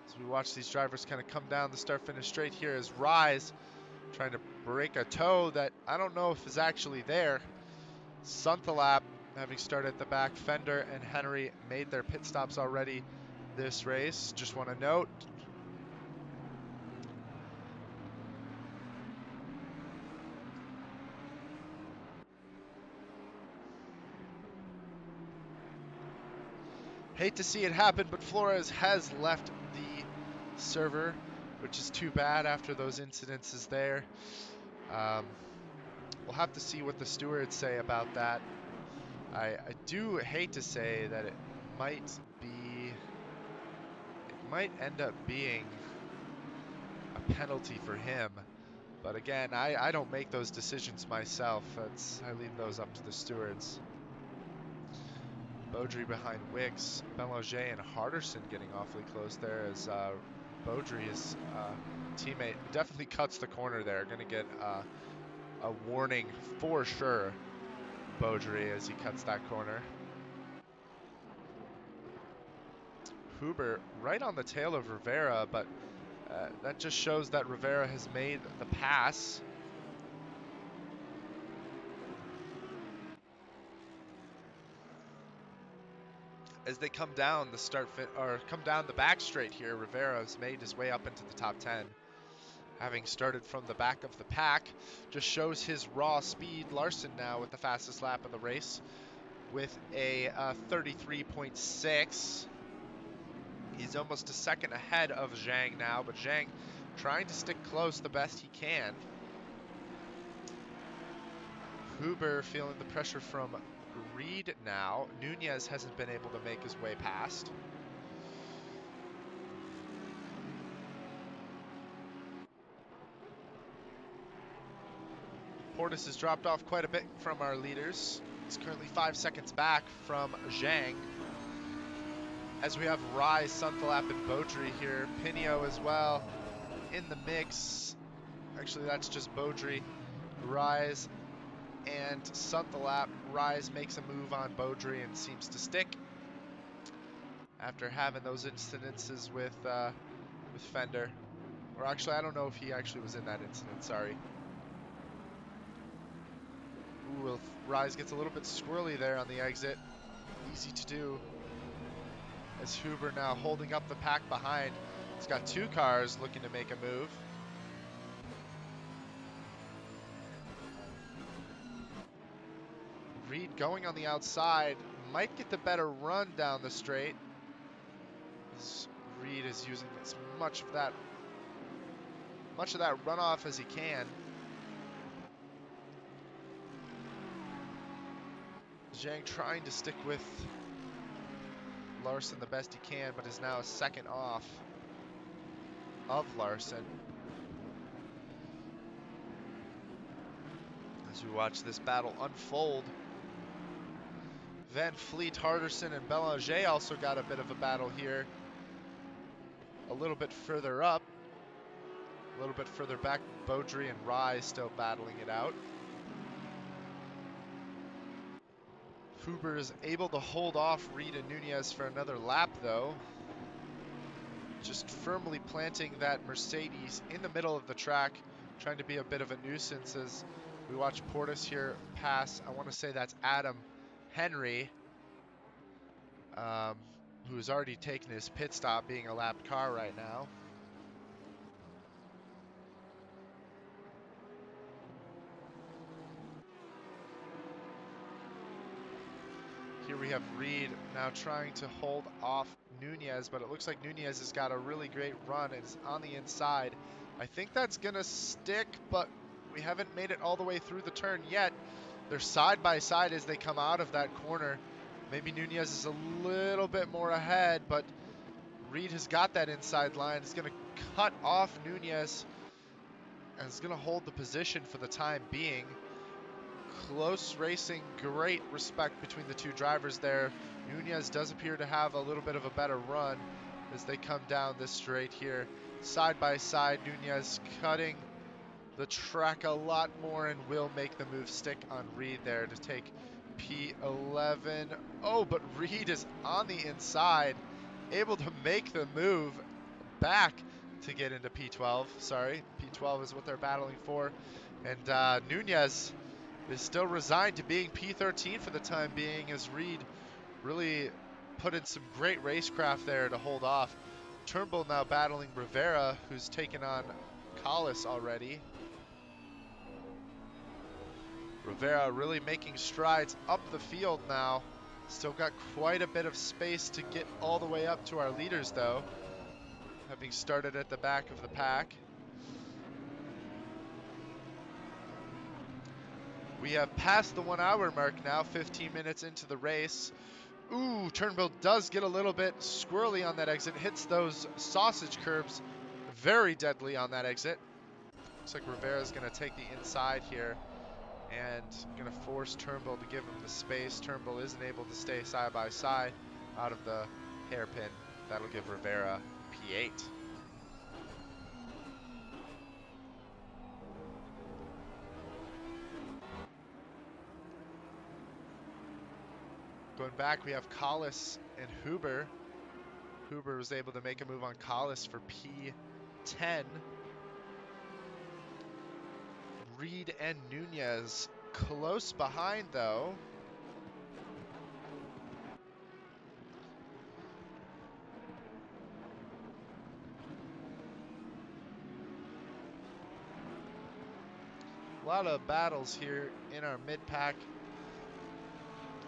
As we watch these drivers kind of come down the start-finish straight here as Rise trying to break a toe that I don't know if is actually there. Sunthalap having started at the back. Fender and Henry made their pit stops already this race. Just want to note. Hate to see it happen, but Flores has left the server, which is too bad after those incidences there. We'll have to see what the stewards say about that. I do hate to say that it might end up being a penalty for him. But again, I don't make those decisions myself. I leave those up to the stewards. Beaudry behind Wicks, Belanger and Harderson getting awfully close there as Beaudry's teammate definitely cuts the corner there. Going to get a warning for sure, Beaudry, as he cuts that corner. Huber right on the tail of Rivera, but that just shows that Rivera has made the pass. As they come down come down the back straight here, Rivera's made his way up into the top 10. Having started from the back of the pack, just shows his raw speed. Larson now with the fastest lap of the race with a 33.6. He's almost a second ahead of Zhang now, but Zhang trying to stick close the best he can. Huber feeling the pressure from Reed now. Nunez hasn't been able to make his way past. Portis has dropped off quite a bit from our leaders. He's currently 5 seconds back from Zhang. As we have Rise, Sunthilap, and Beaudry here. Pinio as well in the mix. Actually, that's just Beaudry. Rise and Sunthilap. Rise makes a move on Beaudry and seems to stick after having those incidences with Fender. Or actually, I don't know if he actually was in that incident, sorry. Ooh, Rise gets a little bit squirrely there on the exit. Easy to do. As Huber now holding up the pack behind. He's got 2 cars looking to make a move. Reed going on the outside, might get the better run down the straight. As Reed is using as much of that runoff as he can. Zhang trying to stick with Larson the best he can, but is now a second off of Larson. As we watch this battle unfold, Van Fleet, Harderson, and Belanger also got a bit of a battle here. A little bit further up, a little bit further back, Beaudry and Rise still battling it out. Huber is able to hold off Reed and Nunez for another lap though. Just firmly planting that Mercedes in the middle of the track, trying to be a bit of a nuisance as we watch Portis here pass. I want to say that's Adam Henry, who's already taken his pit stop, being a lapped car right now. Here we have Reed now trying to hold off Nunez, but it looks like Nunez has got a really great run and is on the inside. I think that's gonna stick, but we haven't made it all the way through the turn yet. They're side by side as they come out of that corner. Maybe Nunez is a little bit more ahead, but Reed has got that inside line. He's gonna cut off Nunez and is gonna hold the position for the time being. Close racing, great respect between the 2 drivers there. Nunez does appear to have a little bit of a better run as they come down this straight here. Side by side, Nunez cutting the track a lot more and will make the move stick on Reed there to take P11. Oh, but Reed is on the inside, able to make the move back to get into P12. Sorry, P12 is what they're battling for. And Nunez is still resigned to being P13 for the time being, as Reed really put in some great racecraft there to hold off. Turnbull now battling Rivera, who's taken on Collis already. Rivera really making strides up the field now. Still got quite a bit of space to get all the way up to our leaders, though, having started at the back of the pack. We have passed the 1 hour mark now, 15 minutes into the race. Ooh, Turnbull does get a little bit squirrely on that exit, hits those sausage curbs very deadly on that exit. Looks like Rivera's going to take the inside here and going to force Turnbull to give him the space. Turnbull isn't able to stay side by side out of the hairpin. That'll give Rivera P8. Going back, we have Collis and Huber. Huber was able to make a move on Collis for P10. Reed and Nunez close behind, though. A lot of battles here in our mid-pack.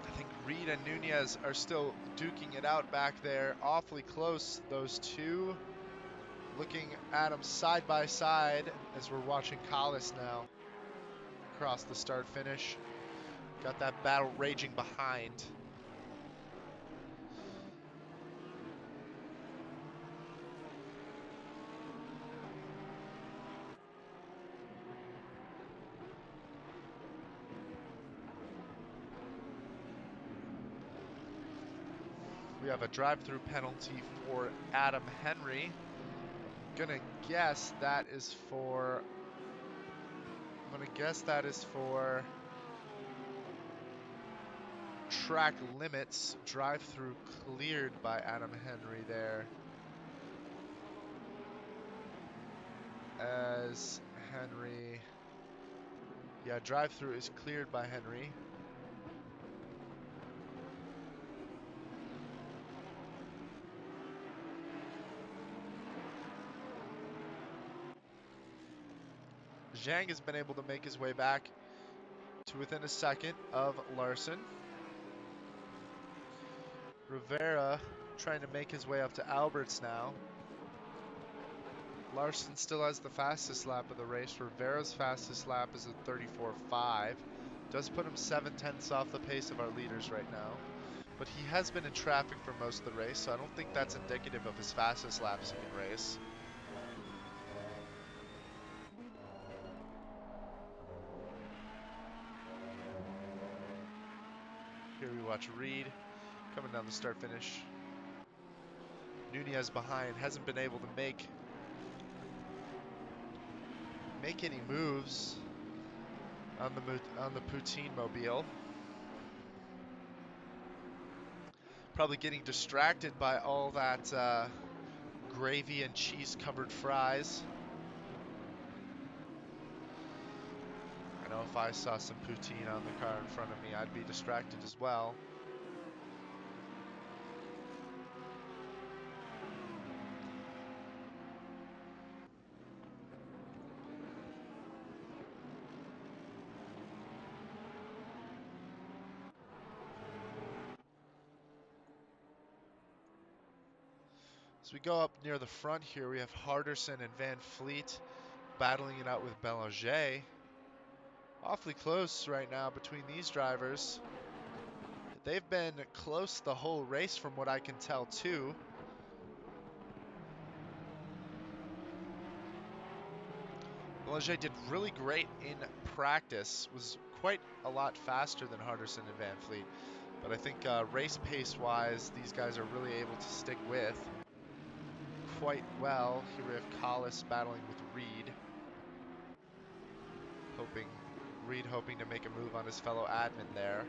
I think Reed and Nunez are still duking it out back there. Awfully close, those two. Looking at them side by side as we're watching Collis now across the start-finish. Got that battle raging behind. We have a drive-through penalty for Adam Henry. Gonna guess that is for... track limits. Drive-through cleared by Adam Henry there. As Henry... Yeah, drive-through is cleared by Henry. Zhang has been able to make his way back to within a second of Larson. Rivera trying to make his way up to Alberts now. Larson still has the fastest lap of the race. Rivera's fastest lap is a 34.5. Does put him 7/10 off the pace of our leaders right now. But he has been in traffic for most of the race, so I don't think that's indicative of his fastest laps he can race. Here we watch Reed coming down the start finish. Nunez behind, hasn't been able to make any moves on the Poutine Mobile. Probably getting distracted by all that gravy and cheese covered fries. I know if I saw some poutine on the car in front of me, I'd be distracted as well. As we go up near the front here, we have Harderson and Van Fleet battling it out with Belanger. Awfully close right now between these drivers. They've been close the whole race from what I can tell too. Belanger did really great in practice, was quite a lot faster than Harderson and Van Fleet. But I think race pace wise, these guys are really able to stick with quite well. Here we have Collis battling with Reed. Reed hoping to make a move on his fellow admin there.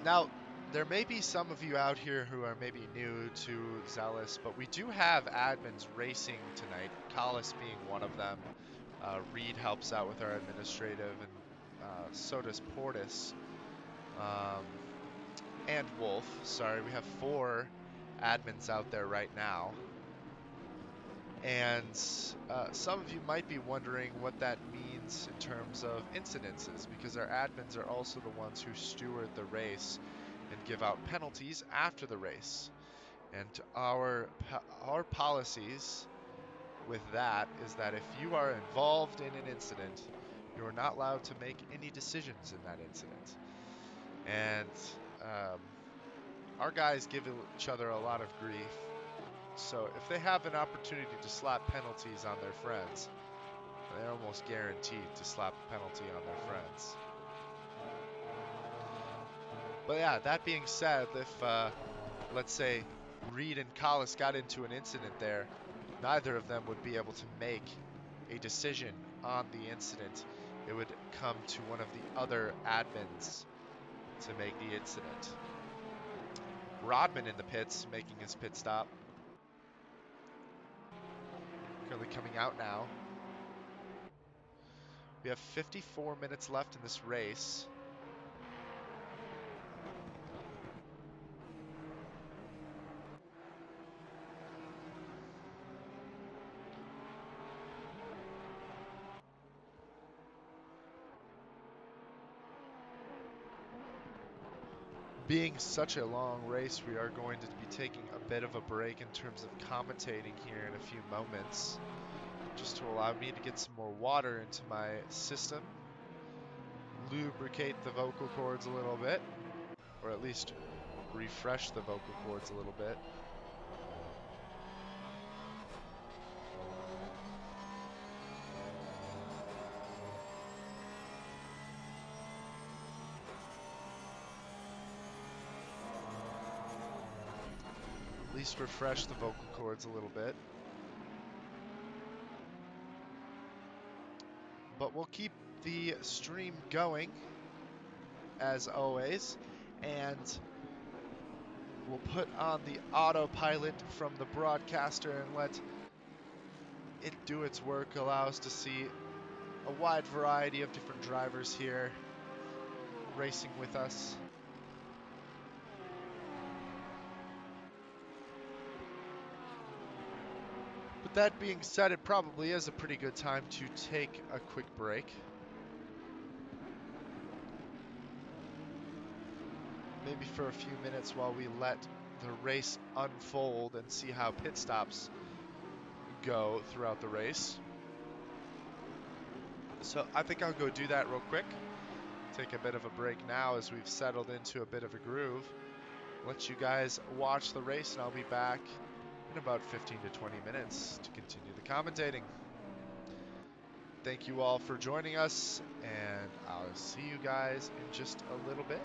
Now, there may be some of you out here who are maybe new to Zealous, but we do have admins racing tonight, Collis being one of them. Reed helps out with our administrative, and so does Portis. And Wolf. Sorry, we have 4 admins out there right now. And some of you might be wondering what that means admins in terms of incidences, because our admins are also the ones who steward the race and give out penalties after the race. And our policies with that is that if you are involved in an incident, you are not allowed to make any decisions in that incident. And our guys give each other a lot of grief. So if they have an opportunity to slap penalties on their friends, they're almost guaranteed to slap a penalty on their friends. But yeah, that being said, if let's say Reed and Collis got into an incident there, neither of them would be able to make a decision on the incident. It would come to one of the other admins to make the incident. Rodman in the pits, making his pit stop. Currently coming out now. We have 54 minutes left in this race. Being such a long race, we are going to be taking a bit of a break in terms of commentating here in a few moments, just to allow me to get some more water into my system, lubricate the vocal cords a little bit, or at least refresh the vocal cords a little bit. At least refresh the vocal cords a little bit. But we'll keep the stream going, as always, and we'll put on the autopilot from the broadcaster and let it do its work, allow us to see a wide variety of different drivers here racing with us. But that being said, it probably is a pretty good time to take a quick break. Maybe for a few minutes while we let the race unfold and see how pit stops go throughout the race. So I think I'll go do that real quick. Take a bit of a break now as we've settled into a bit of a groove. Let you guys watch the race, and I'll be back in about 15 to 20 minutes to continue the commentating. Thank you all for joining us, and I'll see you guys in just a little bit.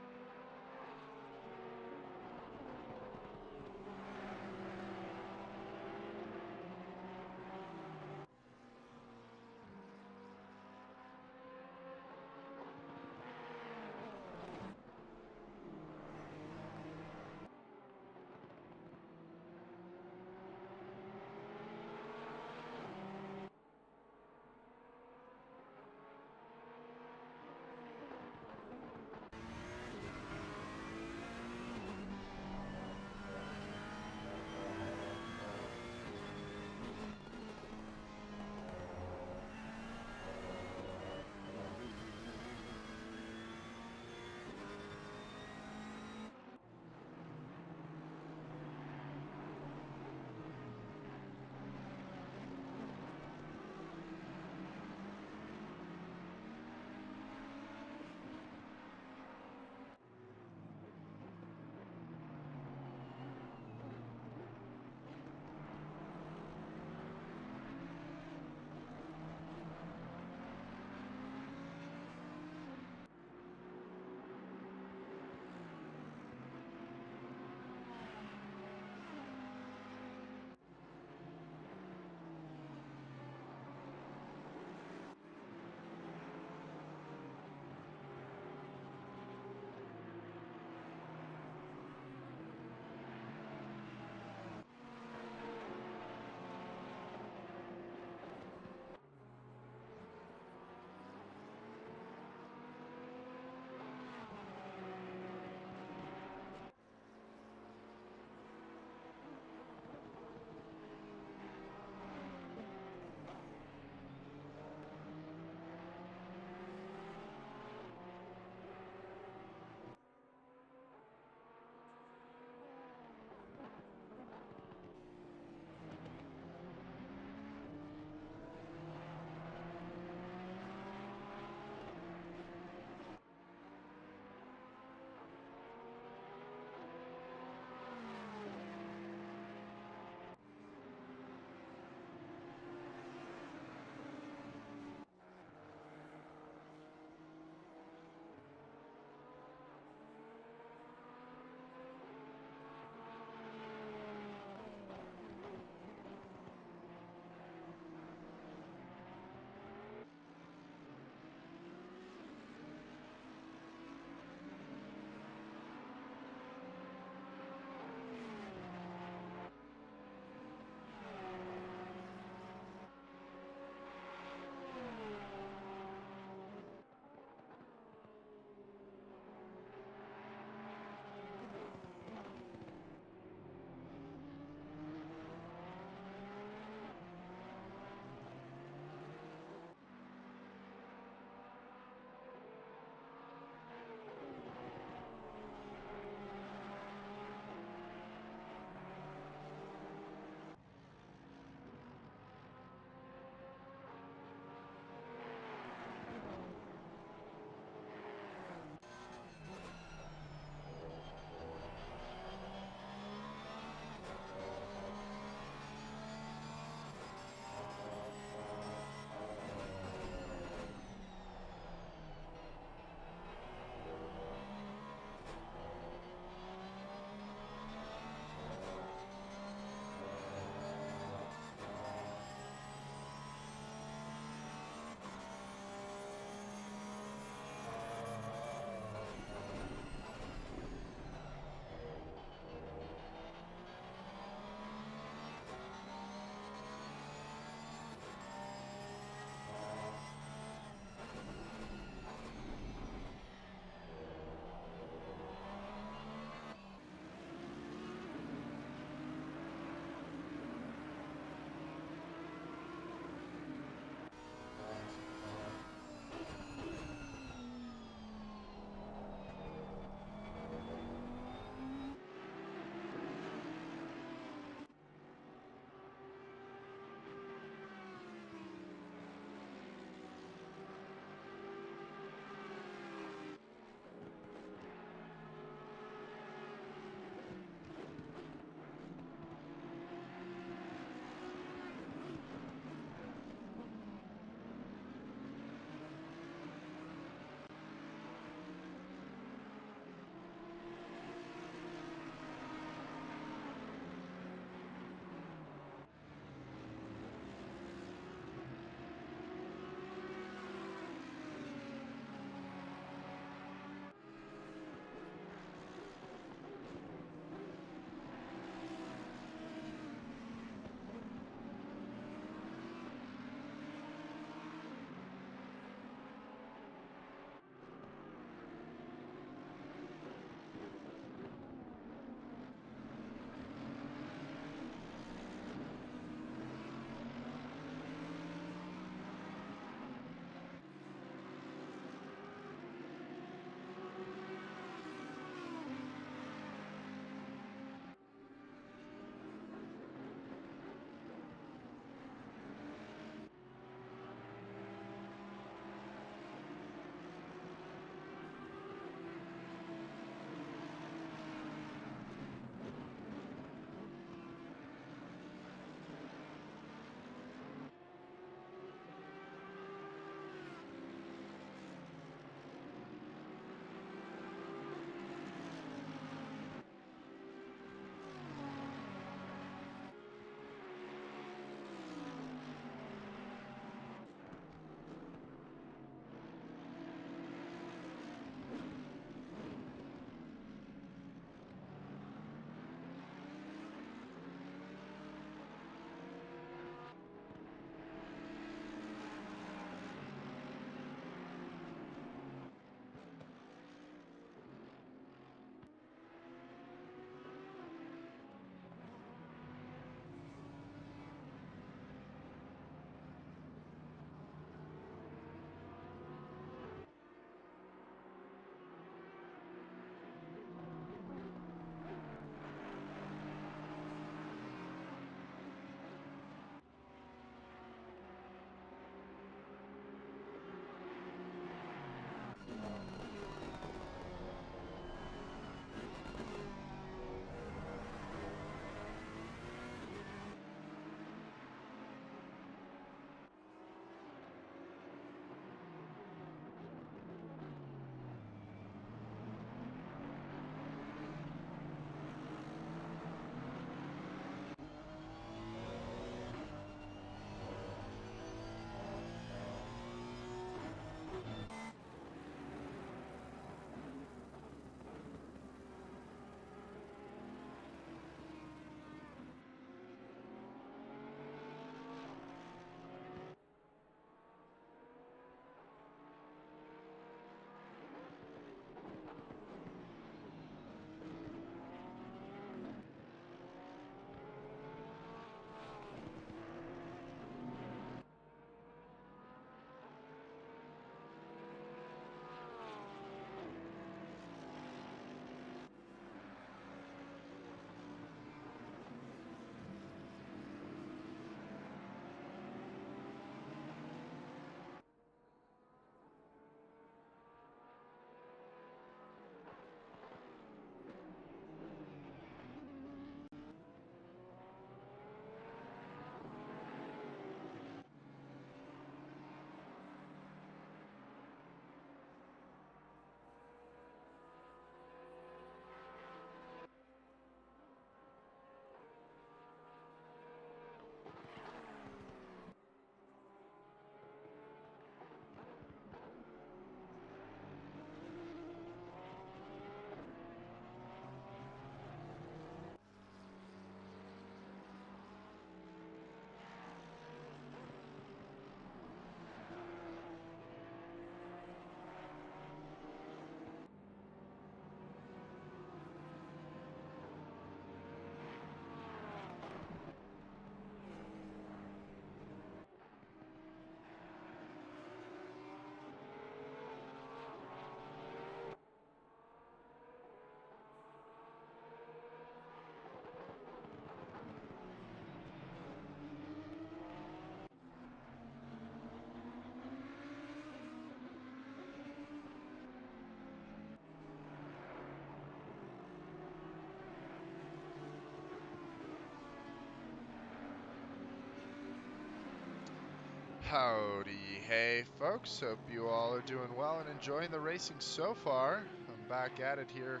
Howdy, hey folks, hope you all are doing well and enjoying the racing so far. I'm back at it here,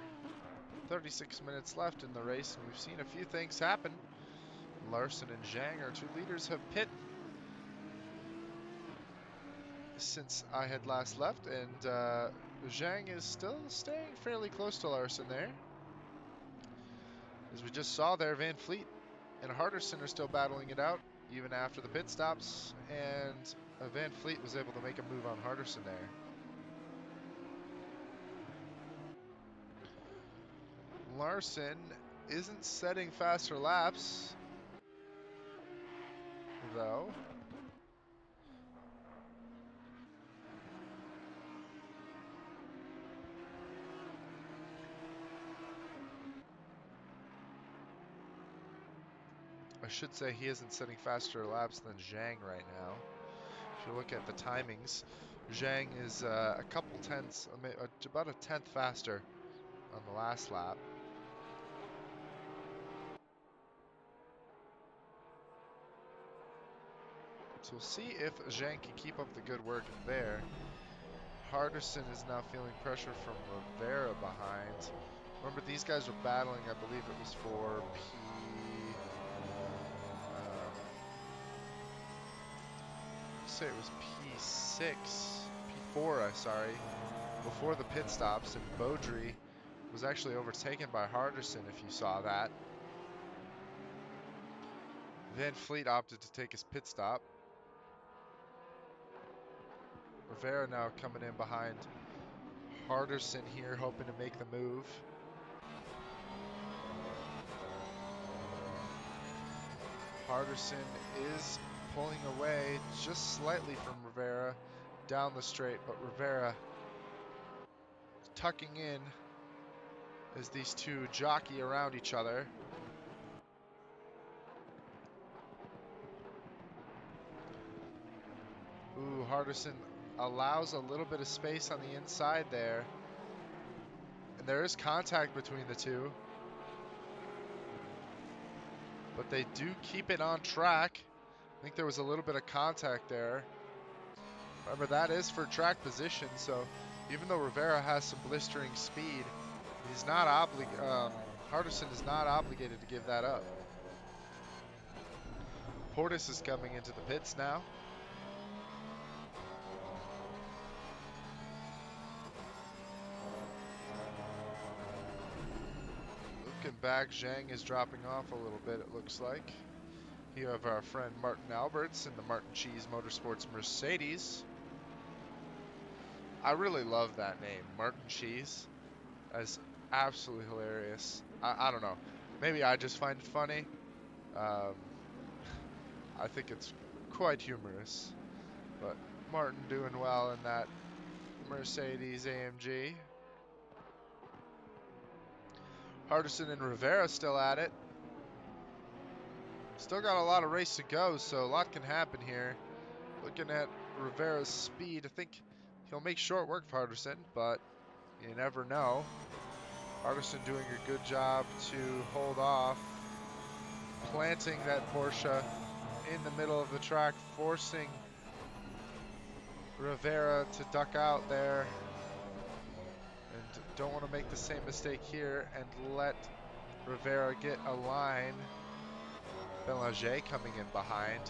36 minutes left in the race, and we've seen a few things happen. Larson and Zhang, our two leaders, have pit since I had last left, and Zhang is still staying fairly close to Larson there. As we just saw there, Van Fleet and Harderson are still battling it out, even after the pit stops, and Van Fleet was able to make a move on Harderson there. Larson isn't setting faster laps, though. I should say he isn't setting faster laps than Zhang right now. If you look at the timings, Zhang is a couple tenths, about a tenth faster on the last lap. So we'll see if Zhang can keep up the good work there. Harderson is now feeling pressure from Rivera behind. Remember, these guys were battling, I believe it was for say it was P6, P4, sorry, before the pit stops, and Beaudry was actually overtaken by Harderson, if you saw that. Van Fleet opted to take his pit stop. Rivera now coming in behind Harderson here, hoping to make the move. Harderson is pulling away just slightly from Rivera down the straight, but Rivera tucking in as these two jockey around each other. Ooh, Harderson allows a little bit of space on the inside there. And there is contact between the two. But they do keep it on track. I think there was a little bit of contact there. Remember, that is for track position, so even though Rivera has some blistering speed, he's not Harderson is not obligated to give that up. Portis is coming into the pits now. Looking back, Zhang is dropping off a little bit, it looks like. Here we have our friend Martin Alberts in the Martin Cheese Motorsports Mercedes. I really love that name, Martin Cheese. That's absolutely hilarious. I don't know. Maybe I just find it funny. I think it's quite humorous. But Martin doing well in that Mercedes AMG. Harderson and Rivera still at it. Still got a lot of race to go, so a lot can happen here. Looking at Rivera's speed, I think he'll make short work for Harderson, but you never know. Harderson doing a good job to hold off, planting that Porsche in the middle of the track, forcing Rivera to duck out there. And don't want to make the same mistake here and let Rivera get a line. Belanger coming in behind.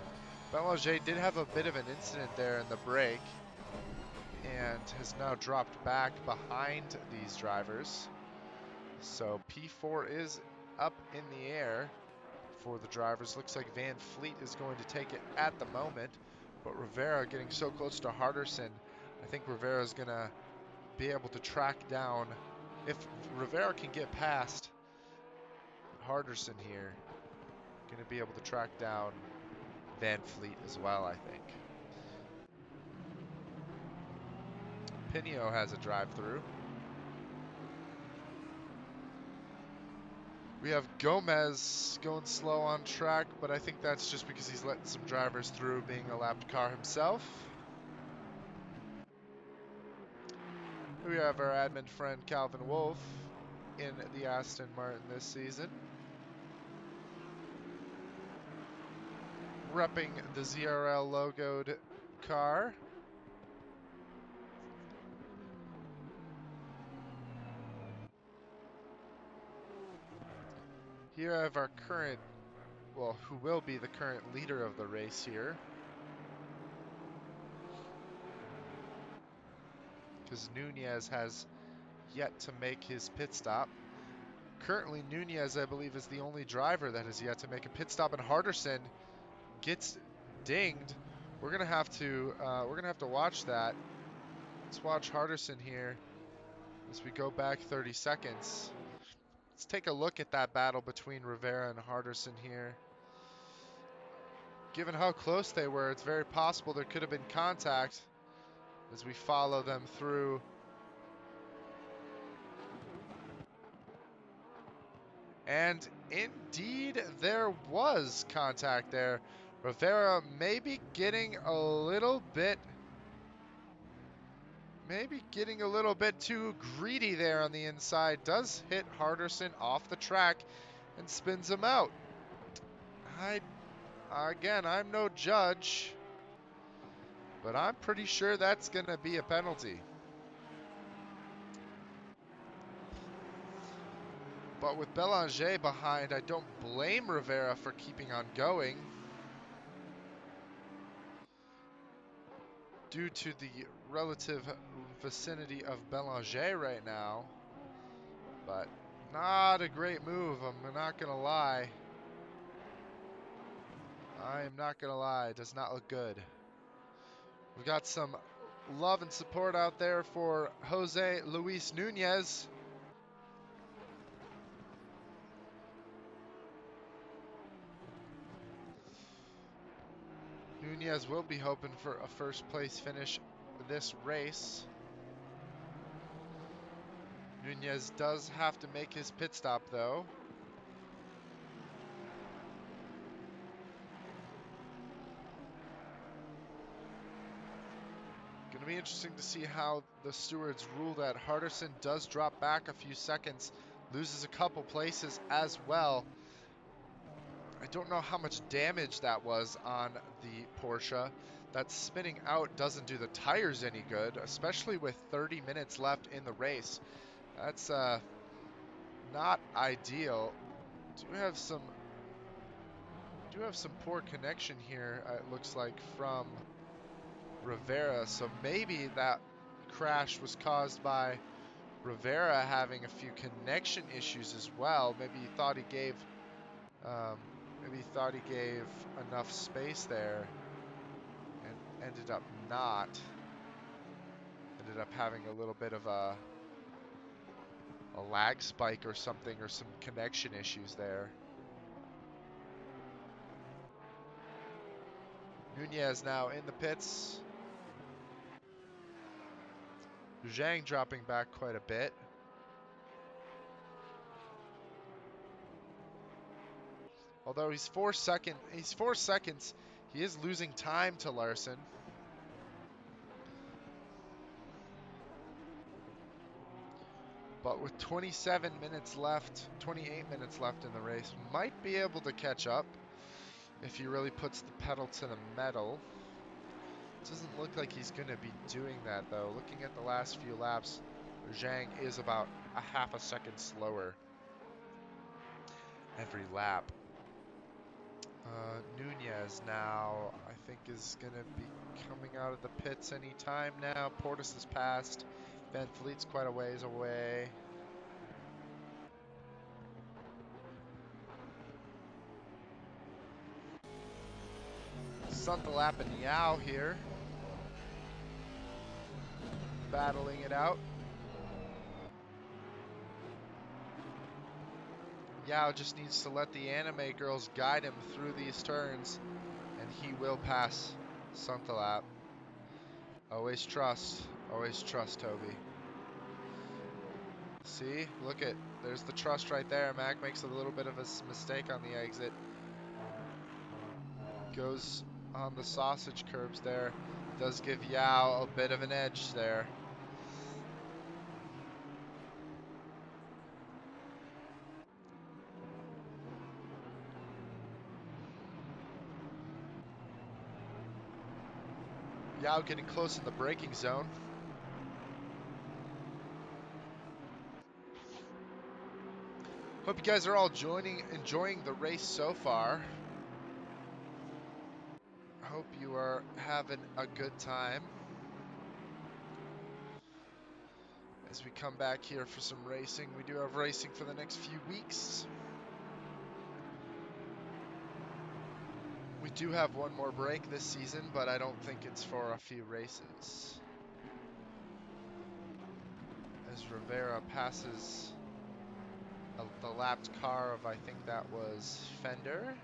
Belanger did have a bit of an incident there in the break and has now dropped back behind these drivers. So P4 is up in the air for the drivers. Looks like Van Fleet is going to take it at the moment, but Rivera getting so close to Harderson, I think Rivera is going to be able to track down. If Rivera can get past Harderson here, going to be able to track down Van Fleet as well, I think. Pinio has a drive-through. We have Gomez going slow on track, but I think that's just because he's letting some drivers through, being a lapped car himself. Here we have our admin friend Calvin Wolf in the Aston Martin this season, repping the ZRL logoed car. Here I have our current, well, who will be the current leader of the race here. Because Nunez has yet to make his pit stop. Currently, Nunez, I believe, is the only driver that has yet to make a pit stop, and Harderson gets dinged. We're gonna have to watch that. Let's watch Harderson here as we go back 30 seconds. Let's take a look at that battle between Rivera and Harderson here. Given how close they were, it's very possible there could have been contact as we follow them through. And indeed, there was contact there. Rivera maybe getting a little bit too greedy there on the inside. Does hit Harderson off the track and spins him out. Again, I'm no judge, but I'm pretty sure that's going to be a penalty. But with Belanger behind, I don't blame Rivera for keeping on going. Due to the relative vicinity of Belanger right now. But not a great move, I'm not going to lie. I am not going to lie, it does not look good. We've got some love and support out there for Jose Luis Nunez. Nunez will be hoping for a first place finish this race. Nunez does have to make his pit stop though. Going to be interesting to see how the stewards rule that. Harderson does drop back a few seconds, loses a couple places as well. I don't know how much damage that was on the Porsche. That spinning out doesn't do the tires any good, especially with 30 minutes left in the race. That's not ideal. Do have some poor connection here, it looks like, from Rivera, so maybe that crash was caused by Rivera having a few connection issues as well. Maybe he thought he gave enough space there and ended up not. Ended up having a little bit of a lag spike or something, or some connection issues there. Nunez now in the pits. Zhang dropping back quite a bit. Although he's 4 seconds, he is losing time to Larson. But with 28 minutes left in the race, might be able to catch up if he really puts the pedal to the metal. Doesn't look like he's going to be doing that though. Looking at the last few laps, Zhang is about a half a second slower every lap. Nunez now, I think, is going to be coming out of the pits any time now. Portis has passed. Van Vliet's quite a ways away. Suntalap and Yao here, battling it out. Yao just needs to let the anime girls guide him through these turns, and he will pass Suntalap. Always trust, Toby. See, look at, there's the trust right there. Mac makes a little bit of a mistake on the exit. Goes on the sausage curbs there. Does give Yao a bit of an edge there. Yao getting close in the braking zone. Hope you guys are all enjoying the race so far. Hope you are having a good time. As we come back here for some racing, we do have racing for the next few weeks. We do have one more break this season, but I don't think it's for a few races. As Rivera passes the lapped car of, I think that was Fender.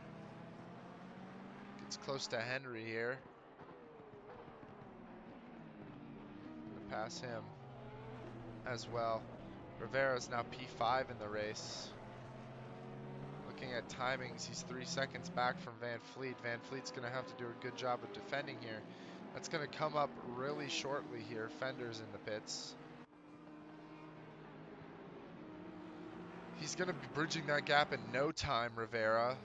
Gets close to Henry here. Gonna pass him as well. Rivera's now P5 in the race. Looking at timings, he's 3 seconds back from Van Fleet. Van Fleet's going to have to do a good job of defending here. That's going to come up really shortly here. Fender's in the pits. He's going to be bridging that gap in no time, Rivera.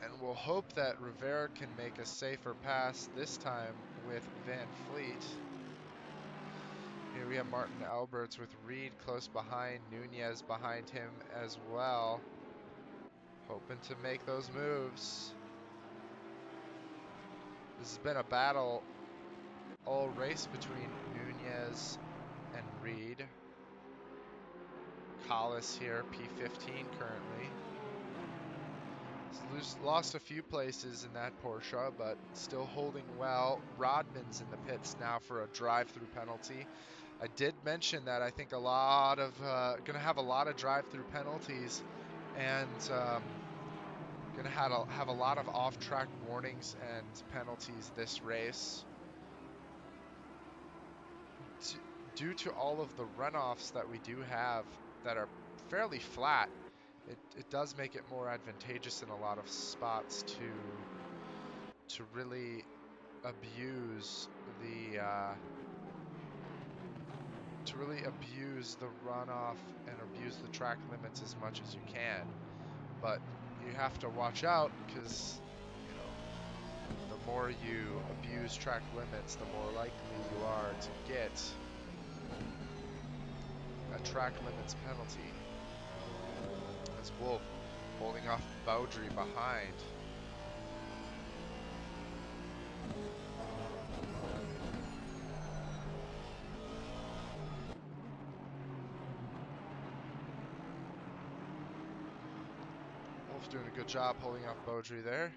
And we'll hope that Rivera can make a safer pass this time with Van Fleet. Here we have Martin Alberts with Reed close behind, Nunez behind him as well. Hoping to make those moves. This has been a battle all race between Nunez and Reed. Collis here, P15 currently. He's lost a few places in that Porsche, but still holding well. Rodman's in the pits now for a drive-through penalty. I did mention that I think gonna have a lot of drive-through penalties, and gonna have a lot of off-track warnings and penalties this race. Due to all of the runoffs that we do have that are fairly flat, it does make it more advantageous in a lot of spots to really abuse the runoff and abuse the track limits as much as you can. But you have to watch out, because the more you abuse track limits, the more likely you are to get a track limits penalty. As Wolf holding off Baudry behind. Wolf doing a good job holding off Baudry there.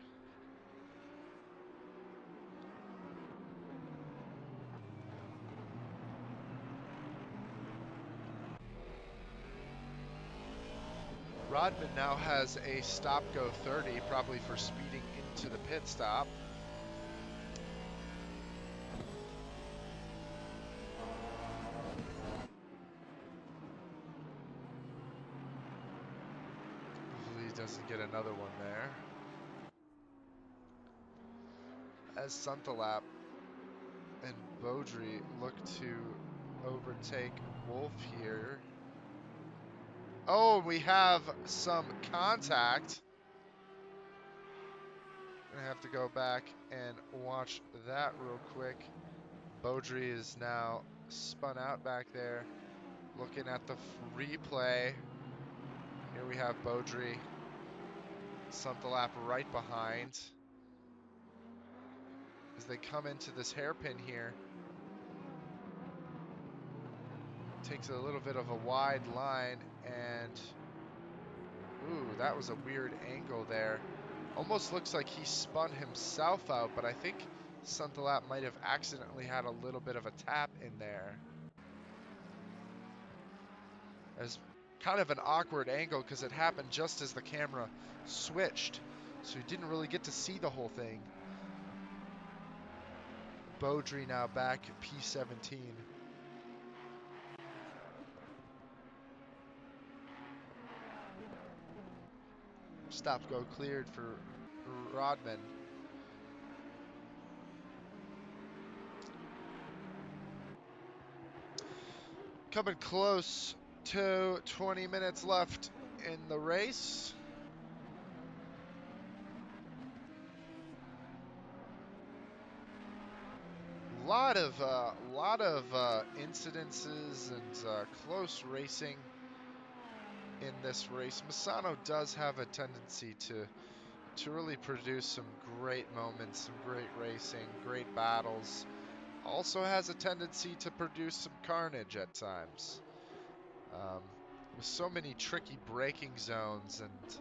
Rodman now has a stop-go 30, probably for speeding into the pit stop. Hopefully he doesn't get another one there. As Santalap and Baudry look to overtake Wolf here. Oh, we have some contact. Gonna have to go back and watch that real quick. Baudry is now spun out back there. Looking at the replay. Here we have Baudry. Santalap right behind. As they come into this hairpin here. Takes a little bit of a wide line, and ooh, that was a weird angle there. Almost looks like he spun himself out, but I think Santalap might have accidentally had a little bit of a tap in there. As kind of an awkward angle, because it happened just as the camera switched, so you didn't really get to see the whole thing. Baudry now back at P17. Stop go cleared for Rodman. Coming close to 20 minutes left in the race. lot of incidences and close racing in this race. Misano does have a tendency to really produce some great moments, some great racing, great battles. Also has a tendency to produce some carnage at times. With so many tricky braking zones and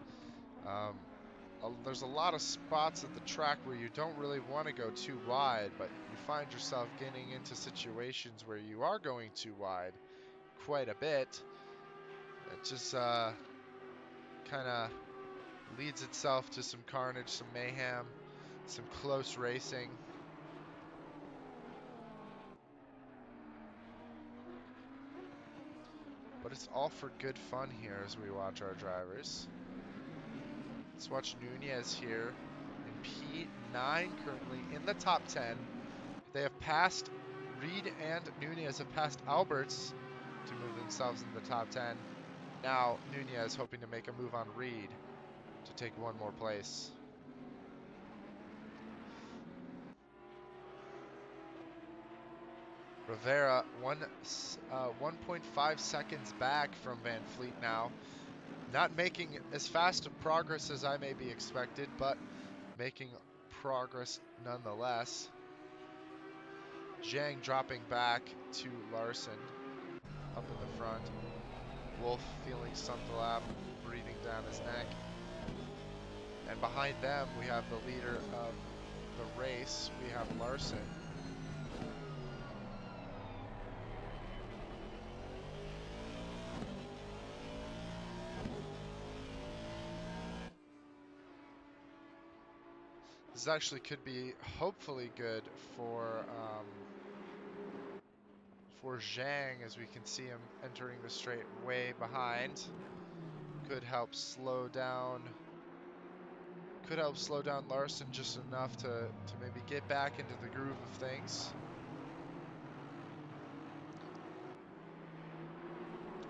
there's a lot of spots at the track where you don't really want to go too wide, but you find yourself getting into situations where you are going too wide quite a bit. It just kind of leads itself to some carnage, some mayhem, some close racing. But it's all for good fun here as we watch our drivers. Let's watch Nunez here in P9 currently in the top 10. They have passed, Reed and Nunez have passed Alberts to move themselves in the top 10. Now Nunez hoping to make a move on Reed to take one more place. Rivera 1.5 seconds back from Van Fleet now. Not making as fast of progress as I may be expected, but making progress nonetheless. Zhang dropping back to Larson up in the front. Wolf feeling Sundelab breathing down his neck. And behind them we have the leader of the race. We have Larson. This actually could be hopefully good for Zhang, as we can see him entering the straight way behind. Could help slow down Larson just enough to maybe get back into the groove of things.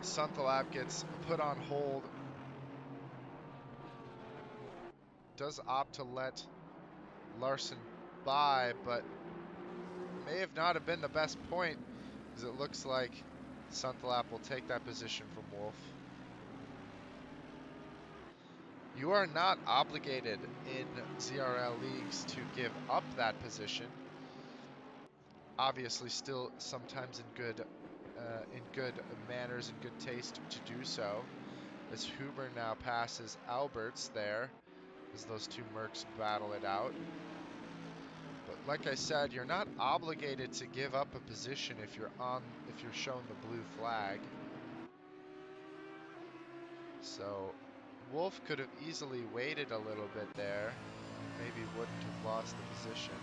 Sundelab gets put on hold. Does opt to let Larson by, but may have not have been the best point, because it looks like Sundelab will take that position from Wolf. You are not obligated in ZRL leagues to give up that position. Obviously, still sometimes in good manners and good taste to do so. As Huber now passes Alberts there, as those two Mercs battle it out. But like I said, you're not obligated to give up a position if you're shown the blue flag. So Wolf could have easily waited a little bit there. Maybe wouldn't have lost the position.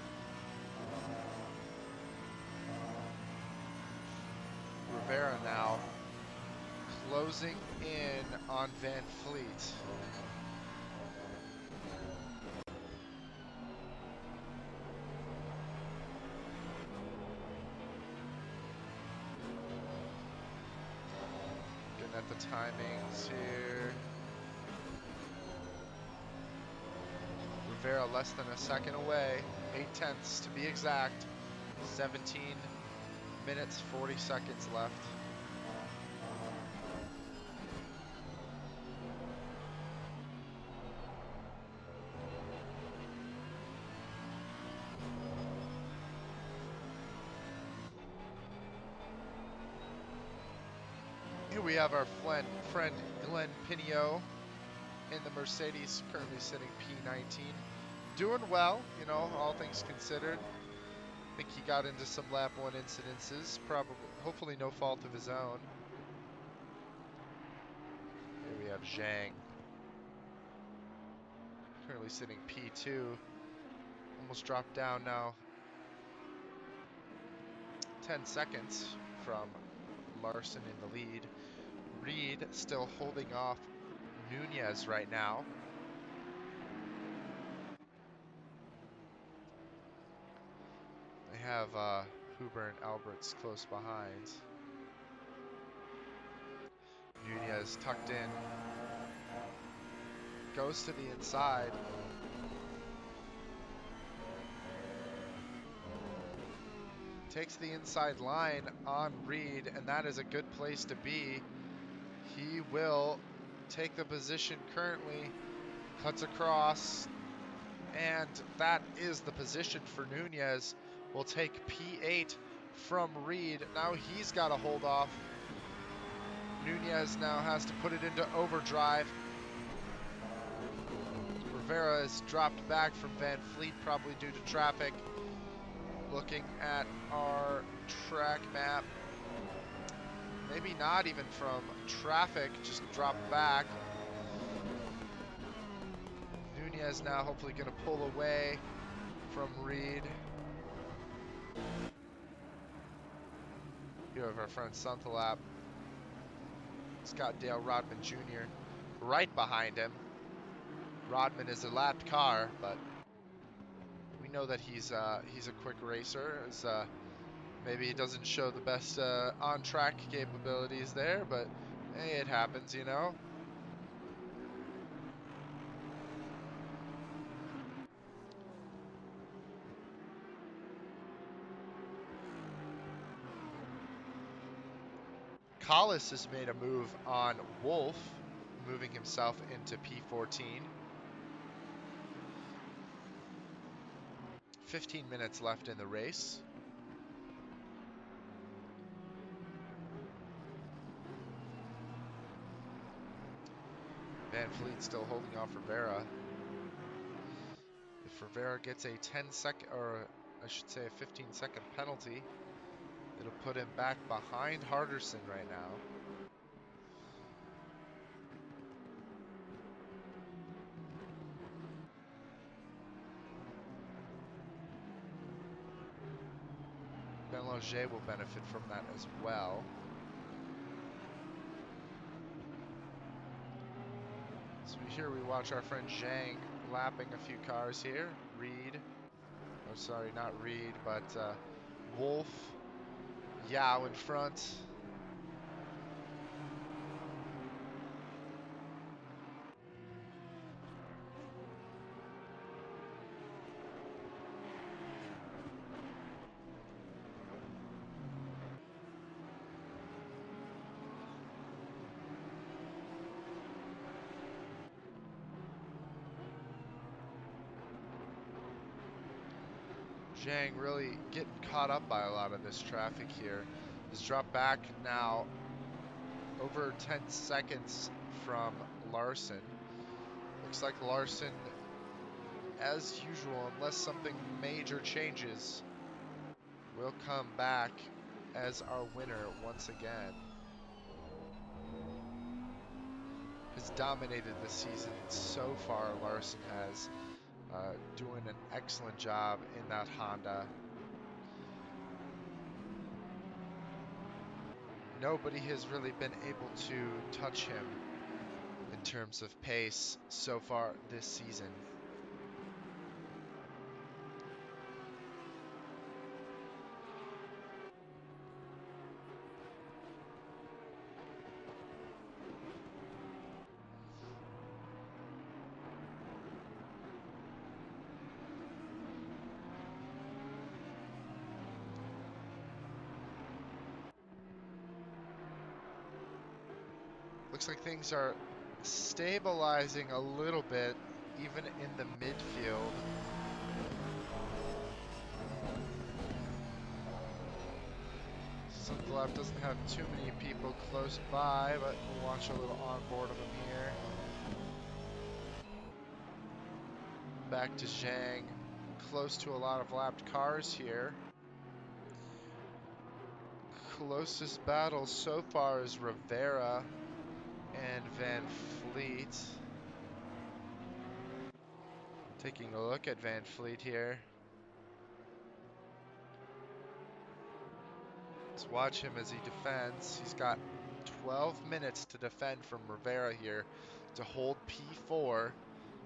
Rivera now closing in on Van Fleet. Getting at the timings here. Rivera less than a second away, 0.8 to be exact. 17 minutes, 40 seconds left. Here we have our friend Glenn Pinio in the Mercedes, currently sitting P19. Doing well, you know, all things considered. I think he got into some lap 1 incidences, hopefully no fault of his own. Here we have Zhang, currently sitting P2. Almost dropped down now. 10 seconds from Larson in the lead. Reed still holding off Nunez right now. They have Huber and Alberts close behind. Nunez tucked in. Goes to the inside. takes the inside line on Reed, and that is a good place to be. He will take the position currently, cuts across, and that is the position for Nunez. Will take P8 from Reed. Now he's got to hold off. Nunez now has to put it into overdrive. Rivera has dropped back from Van Fleet, probably due to traffic. Looking at our track map, maybe not even from traffic, just dropped back. Nunez now hopefully going to pull away from Reed. Here we have our friend Suntalap. Scott Dale Rodman Jr. right behind him. Rodman is a lapped car, but we know that he's a quick racer. Maybe he doesn't show the best on-track capabilities there, but hey, it happens, you know. Collis has made a move on Wolf, moving himself into P14. 15 minutes left in the race. Van Fleet still holding off Rivera. If Rivera gets a 10-second, or I should say a 15-second penalty, it'll put him back behind Harderson right now. Belanger will benefit from that as well. So here we watch our friend Zhang lapping a few cars here. Reed, oh sorry, not Reed, but Wolf, Yao in front. Zhang really getting caught up by a lot of this traffic here. Has dropped back now over 10 seconds from Larson. Looks like Larson, as usual, unless something major changes, will come back as our winner once again. Has dominated the season so far, Larson has. Doing an excellent job in that Honda. Nobody has really been able to touch him in terms of pace so far this season. Looks like things are stabilizing a little bit, even in the midfield. Sunflower doesn't have too many people close by, but we'll watch a little onboard of him here. Back to Zhang, close to a lot of lapped cars here. Closest battle so far is Rivera and Van Fleet. Taking a look at Van Fleet here. Let's watch him as he defends. He's got 12 minutes to defend from Rivera here to hold P4.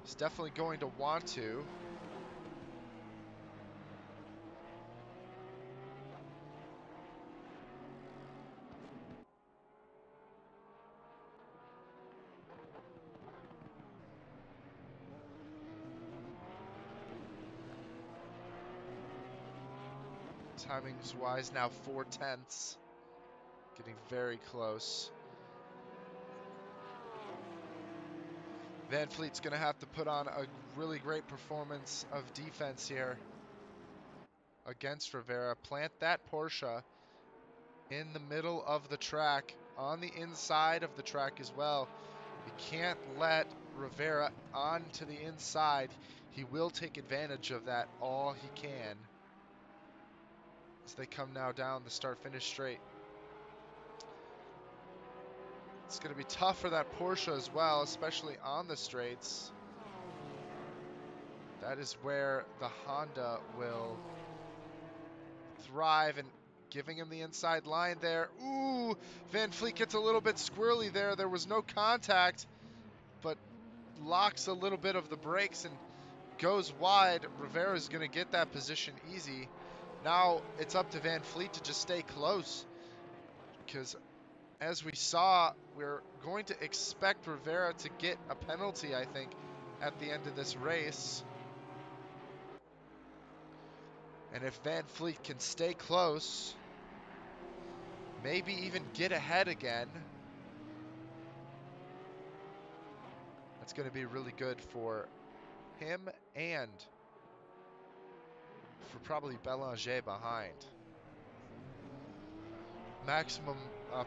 He's definitely going to want to. Timings wise now 4/10. Getting very close. Van Vliet's going to have to put on a really great performance of defense here against Rivera. Plant that Porsche in the middle of the track, on the inside of the track as well. You can't let Rivera onto the inside. He will take advantage of that all he can as they come now down the start-finish straight. It's going to be tough for that Porsche as well, especially on the straights. That is where the Honda will thrive, and giving him the inside line there. Ooh, Van Vliet gets a little bit squirrely there. There was no contact, but locks a little bit of the brakes and goes wide. Rivera's going to get that position easy. Now it's up to Van Vliet to just stay close, because as we saw, we're going to expect Rivera to get a penalty, I think, at the end of this race. And if Van Vliet can stay close, maybe even get ahead again, that's going to be really good for him and for probably Belanger behind. Maximum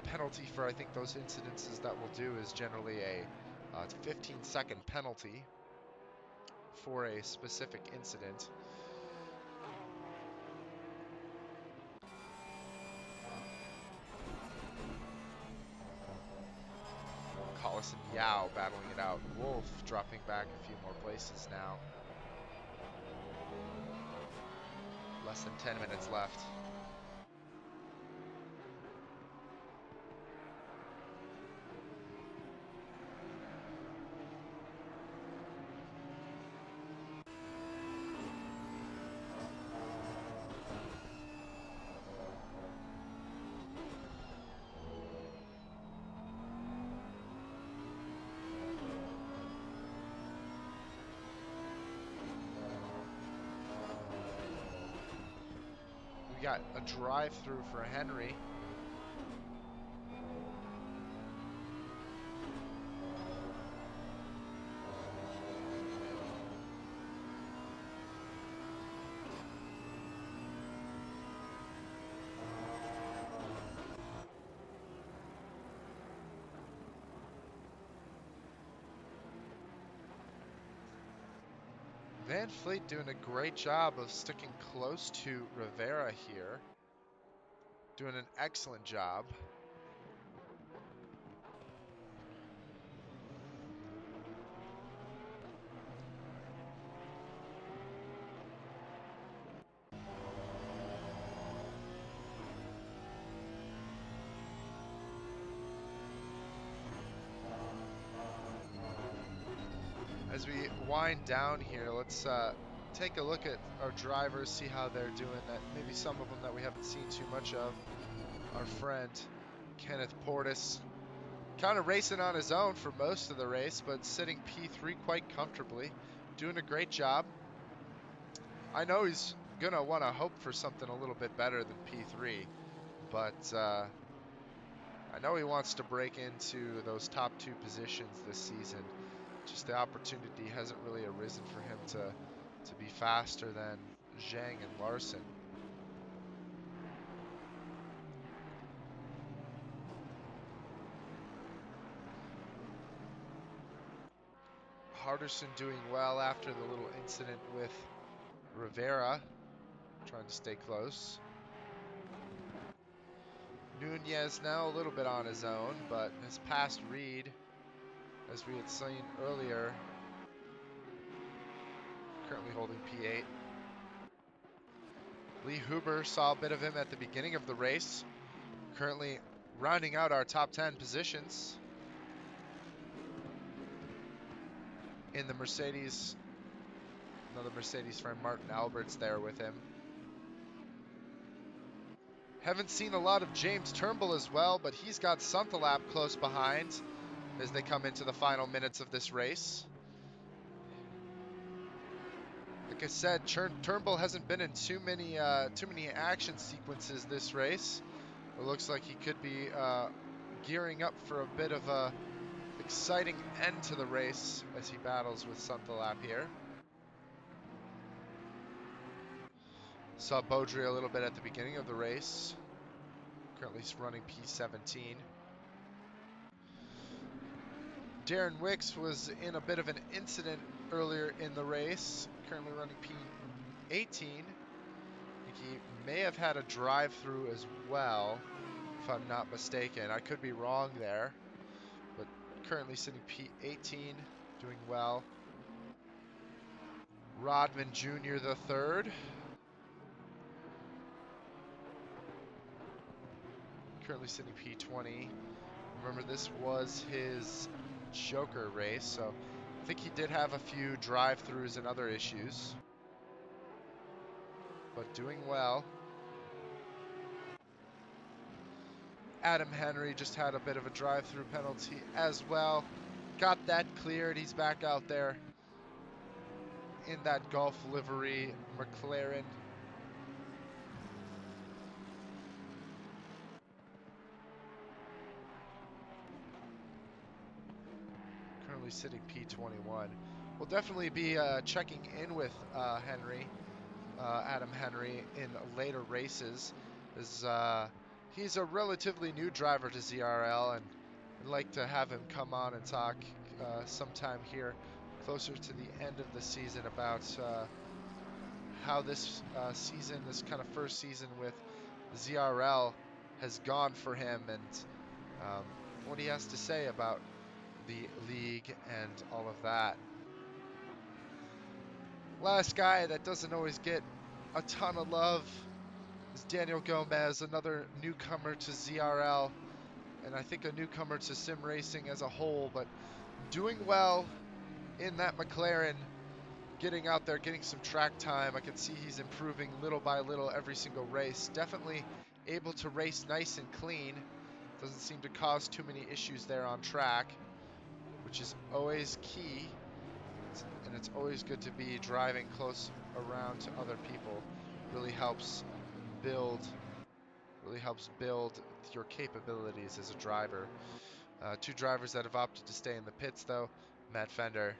penalty for, I think, those incidences that we'll do is generally a 15-second penalty for a specific incident. Collis and Yao battling it out. Wolf dropping back a few more places now. Less than 10 minutes left. We got a drive-through for Henry. Van Vliet doing a great job of sticking close to Rivera here. Doing an excellent job. As we wind down here, let's take a look at our drivers, see how they're doing. Maybe some of them that we haven't seen too much of. Our friend Kenneth Portis, kind of racing on his own for most of the race, but sitting P3 quite comfortably. Doing a great job. I know he's going to want to hope for something a little bit better than P3, but I know he wants to break into those top 2 positions this season. Just the opportunity hasn't really arisen for him to be faster than Zhang and Larson. Harderson doing well after the little incident with Rivera, trying to stay close. Nunez now a little bit on his own, but has passed Reed, as we had seen earlier, currently holding P8. Lee Huber saw a bit of him at the beginning of the race, currently rounding out our top 10 positions in the Mercedes. Another Mercedes friend, Martin Albert's there with him. Haven't seen a lot of James Turnbull as well, but he's got Suntalap close behind as they come into the final minutes of this race. Like I said, Turnbull hasn't been in too many action sequences this race. It looks like he could be gearing up for a bit of a exciting end to the race as he battles with Suntalap here. Saw Beaudry a little bit at the beginning of the race. Currently running P17. Darren Wicks was in a bit of an incident earlier in the race. Currently running P18. I think he may have had a drive-through as well, if I'm not mistaken. I could be wrong there, but currently sitting P18, doing well. Rodman Jr. the third. Currently sitting P20. Remember, this was his Joker race, so I think he did have a few drive-throughs and other issues, but doing well. Adam Henry just had a bit of a drive-through penalty as well. Got that cleared. He's back out there in that Gulf livery McLaren. Currently sitting P21. We'll definitely be checking in with Adam Henry, in later races, as he's a relatively new driver to ZRL, and I'd like to have him come on and talk sometime here closer to the end of the season about how this season, this kind of first season with ZRL, has gone for him, and what he has to say about the league and all of that. Last guy that doesn't always get a ton of love is Daniel Gomez, another newcomer to ZRL, and I think a newcomer to sim racing as a whole, but doing well in that McLaren, getting out there, getting some track time. I can see he's improving little by little every single race. Definitely able to race nice and clean. Doesn't seem to cause too many issues there on track, which is always key. And it's always good to be driving close around to other people. Really helps build your capabilities as a driver. Two drivers that have opted to stay in the pits, though. Matt Fender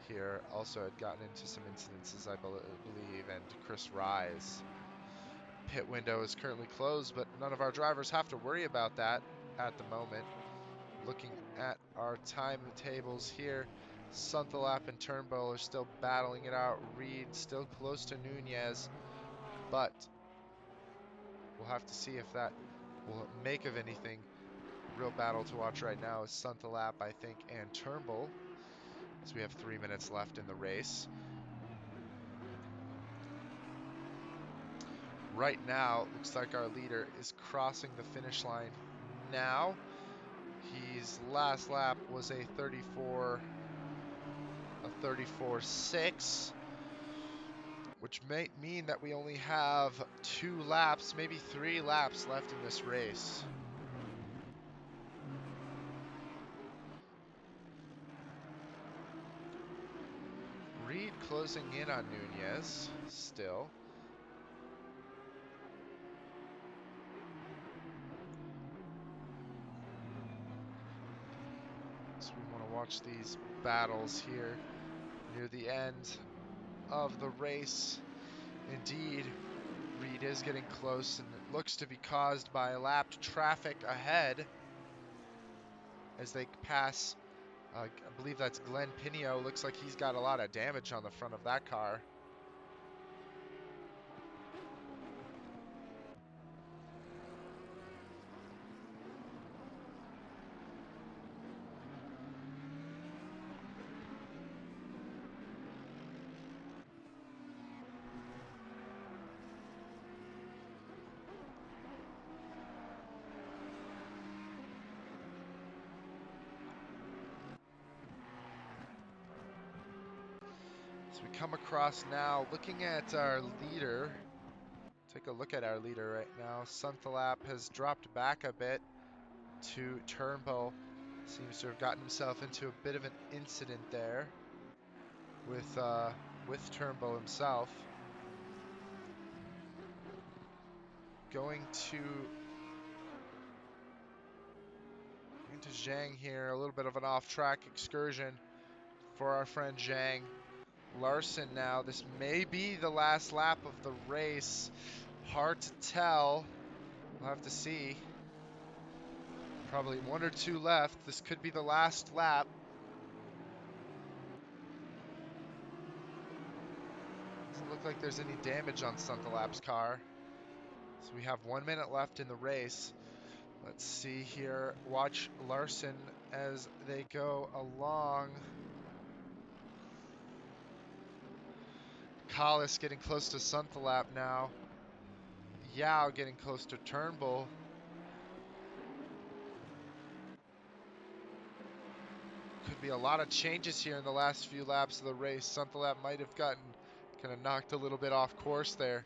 here also had gotten into some incidences, I believe, and Chris Rise. Pit window is currently closed, but none of our drivers have to worry about that at the moment. Looking at our timetables here, Suntalap and Turnbull are still battling it out. Reed still close to Nunez, but we'll have to see if that will make of anything. Real battle to watch right now is Suntalap, I think, and Turnbull, as we have 3 minutes left in the race. Right now, looks like our leader is crossing the finish line now. His last lap was a 34.6, which may mean that we only have 2 laps, maybe 3 laps left in this race. Reed closing in on Nunez still. So we want to watch these battles here near the end of the race. Indeed, Reed is getting close, and it looks to be caused by lapped traffic ahead as they pass. I believe that's Glenn Pinio. Looks like he's got a lot of damage on the front of that car. So we come across now, looking at our leader. Take a look at our leader right now. Suntalap has dropped back a bit to Turnbull. Seems to have gotten himself into a bit of an incident there with with Turnbull himself. Going to Zhang here, a little bit of an off-track excursion for our friend Zhang. Larson now, this may be the last lap of the race. Hard to tell. We'll have to see. Probably one or two left. This could be the last lap. Doesn't look like there's any damage on Suntalap's car. So we have 1 minute left in the race. Let's see here. Watch Larson as they go along. Collis getting close to Suntalap now. Yao getting close to Turnbull. Could be a lot of changes here in the last few laps of the race. Suntalap might have gotten kind of knocked a little bit off course there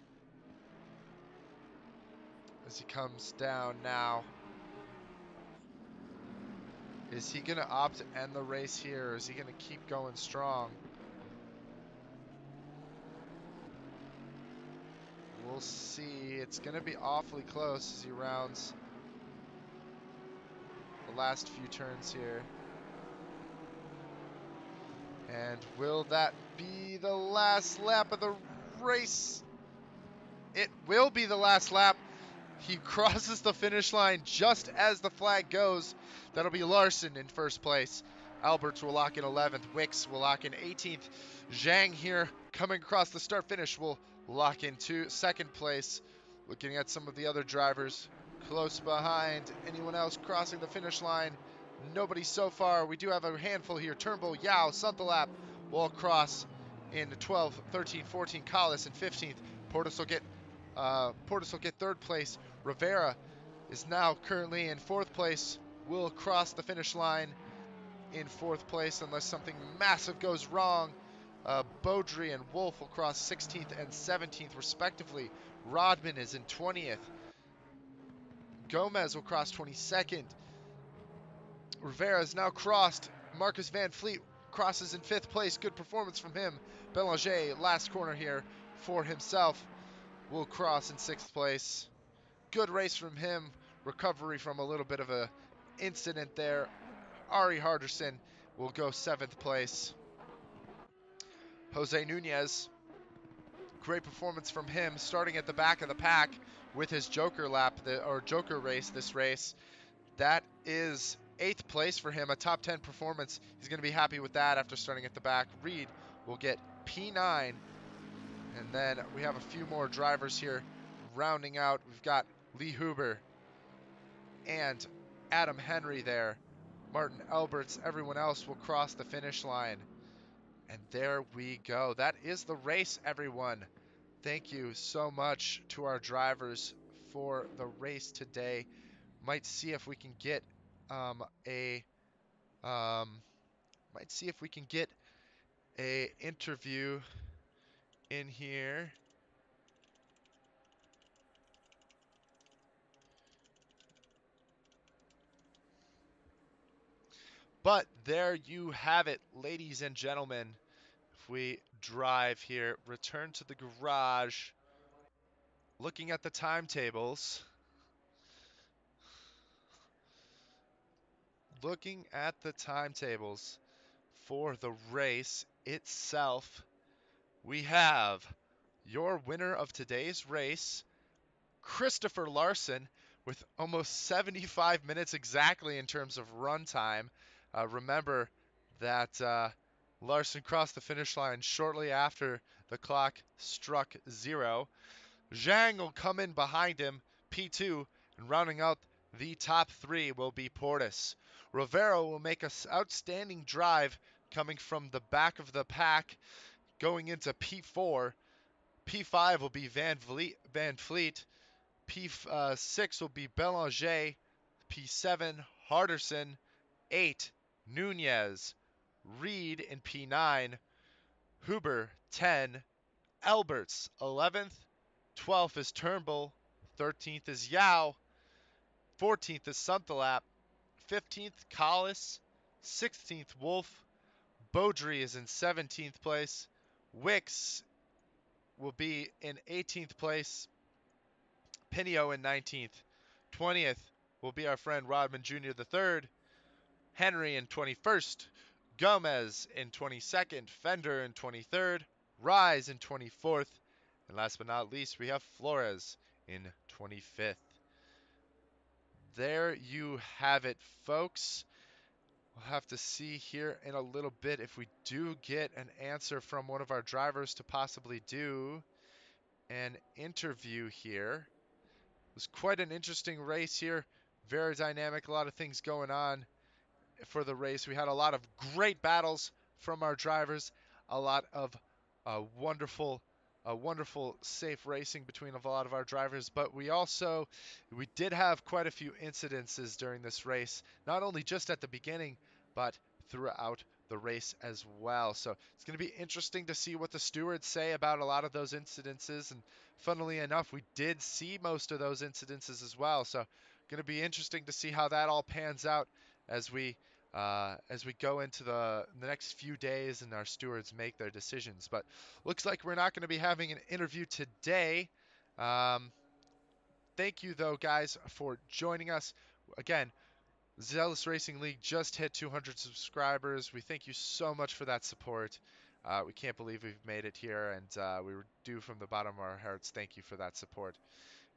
as he comes down now. Is he going to opt to end the race here, or is he going to keep going strong? We'll see. It's going to be awfully close as he rounds the last few turns here. And will that be the last lap of the race? It will be the last lap. He crosses the finish line just as the flag goes. That'll be Larson in first place. Alberts will lock in 11th. Wicks will lock in 18th. Zhang here coming across the start finish will lock in second place. Looking at some of the other drivers close behind. Anyone else crossing the finish line? Nobody so far. We do have a handful here. Turnbull, Yao, Suntalap will all cross in 12, 13, 14, Collis in 15th. Portis will get third place. Rivera is now currently in fourth place. Will cross the finish line in fourth place unless something massive goes wrong. Beaudry and Wolf will cross 16th and 17th respectively. Rodman is in 20th. Gomez will cross 22nd. Rivera is now crossed. Marcus Van Fleet crosses in 5th place. Good performance from him. Belanger, last corner here for himself, will cross in 6th place. Good race from him. Recovery from a little bit of a incident there. Ari Harderson will go 7th place. Jose Nunez, great performance from him, starting at the back of the pack with his Joker lap, or Joker race this race. That is 8th place for him, a top 10 performance. He's going to be happy with that after starting at the back. Reed will get P9. And then we have a few more drivers here rounding out. We've got Lee Huber and Adam Henry there. Martin Alberts, everyone else will cross the finish line. And there we go. That is the race, everyone. Thank you so much to our drivers for the race today. Might see if we can get a interview in here. But there you have it, ladies and gentlemen. If we drive here, return to the garage, looking at the timetables. Looking at the timetables for the race itself, we have your winner of today's race, Christopher Larson, with almost 75 minutes exactly in terms of run time. Remember that Larson crossed the finish line shortly after the clock struck 0. Zhang will come in behind him, P2, and rounding out the top 3 will be Portis. Rivera will make an outstanding drive coming from the back of the pack, going into P4. P5 will be Van Fleet. P6 will be Belanger. P7, Harderson. 8, Nunez. Reed in P9. Huber, 10. Alberts, 11th. 12th is Turnbull. 13th is Yao. 14th is Suntalap. 15th, Collis. 16th, Wolf. Beaudry is in 17th place. Wicks will be in 18th place. Pinio in 19th. 20th will be our friend Rodman Jr. the third. Henry in 21st. Gomez in 22nd. Fender in 23rd. Rise in 24th. And last but not least, we have Flores in 25th. There you have it, folks. We'll have to see here in a little bit if we do get an answer from one of our drivers to possibly do an interview here. It was quite an interesting race here. Very dynamic, a lot of things going on for the race. We had a lot of great battles from our drivers, a lot of wonderful, wonderful safe racing between a lot of our drivers. But we did have quite a few incidences during this race, not only just at the beginning, but throughout the race as well. So it's going to be interesting to see what the stewards say about a lot of those incidences. And funnily enough, we did see most of those incidences as well. So going to be interesting to see how that all pans out as we go into the next few days and our stewards make their decisions. But looks like we're not going to be having an interview today. Thank you, though, guys, for joining us. Again, Zealous Racing League just hit 200 subscribers. We thank you so much for that support. We can't believe we've made it here, and we do from the bottom of our hearts. Thank you for that support.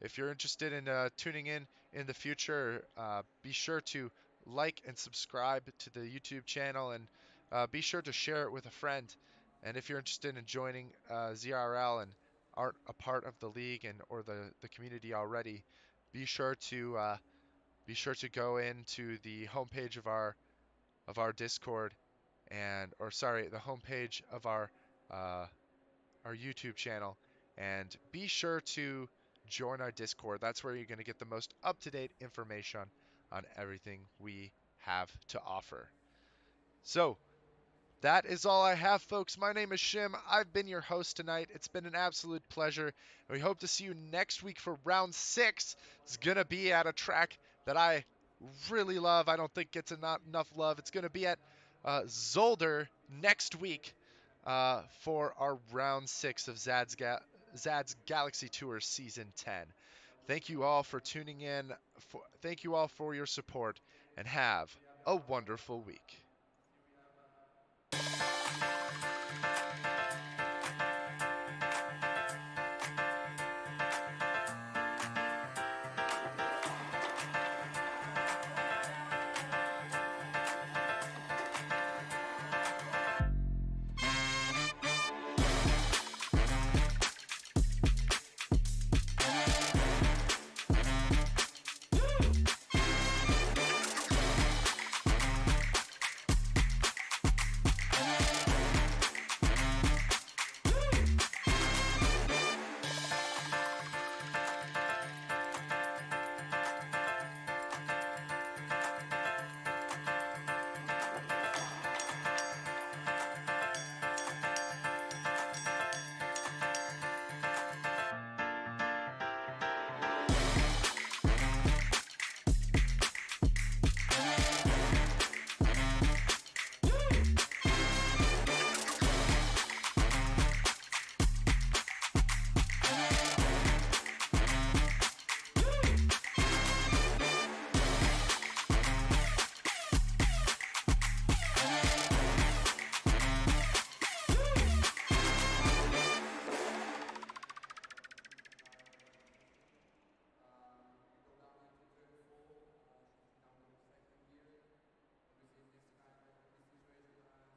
If you're interested in tuning in the future, be sure to like and subscribe to the YouTube channel, and be sure to share it with a friend. And if you're interested in joining ZRL and aren't a part of the league and or the community already, be sure to go into the homepage of our Discord or sorry, the homepage of uh, our YouTube channel, and be sure to join our Discord. That's where you're going to get the most up-to-date information on everything we have to offer. So, that is all I have, folks. My name is Shim. I've been your host tonight. It's been an absolute pleasure. We hope to see you next week for round 6. It's going to be at a track that I really love. I don't think gets not enough love. It's going to be at Zolder next week for our round 6 of Zad's Galaxy Tour Season 10. Thank you all for tuning in. Thank you all for your support, and have a wonderful week.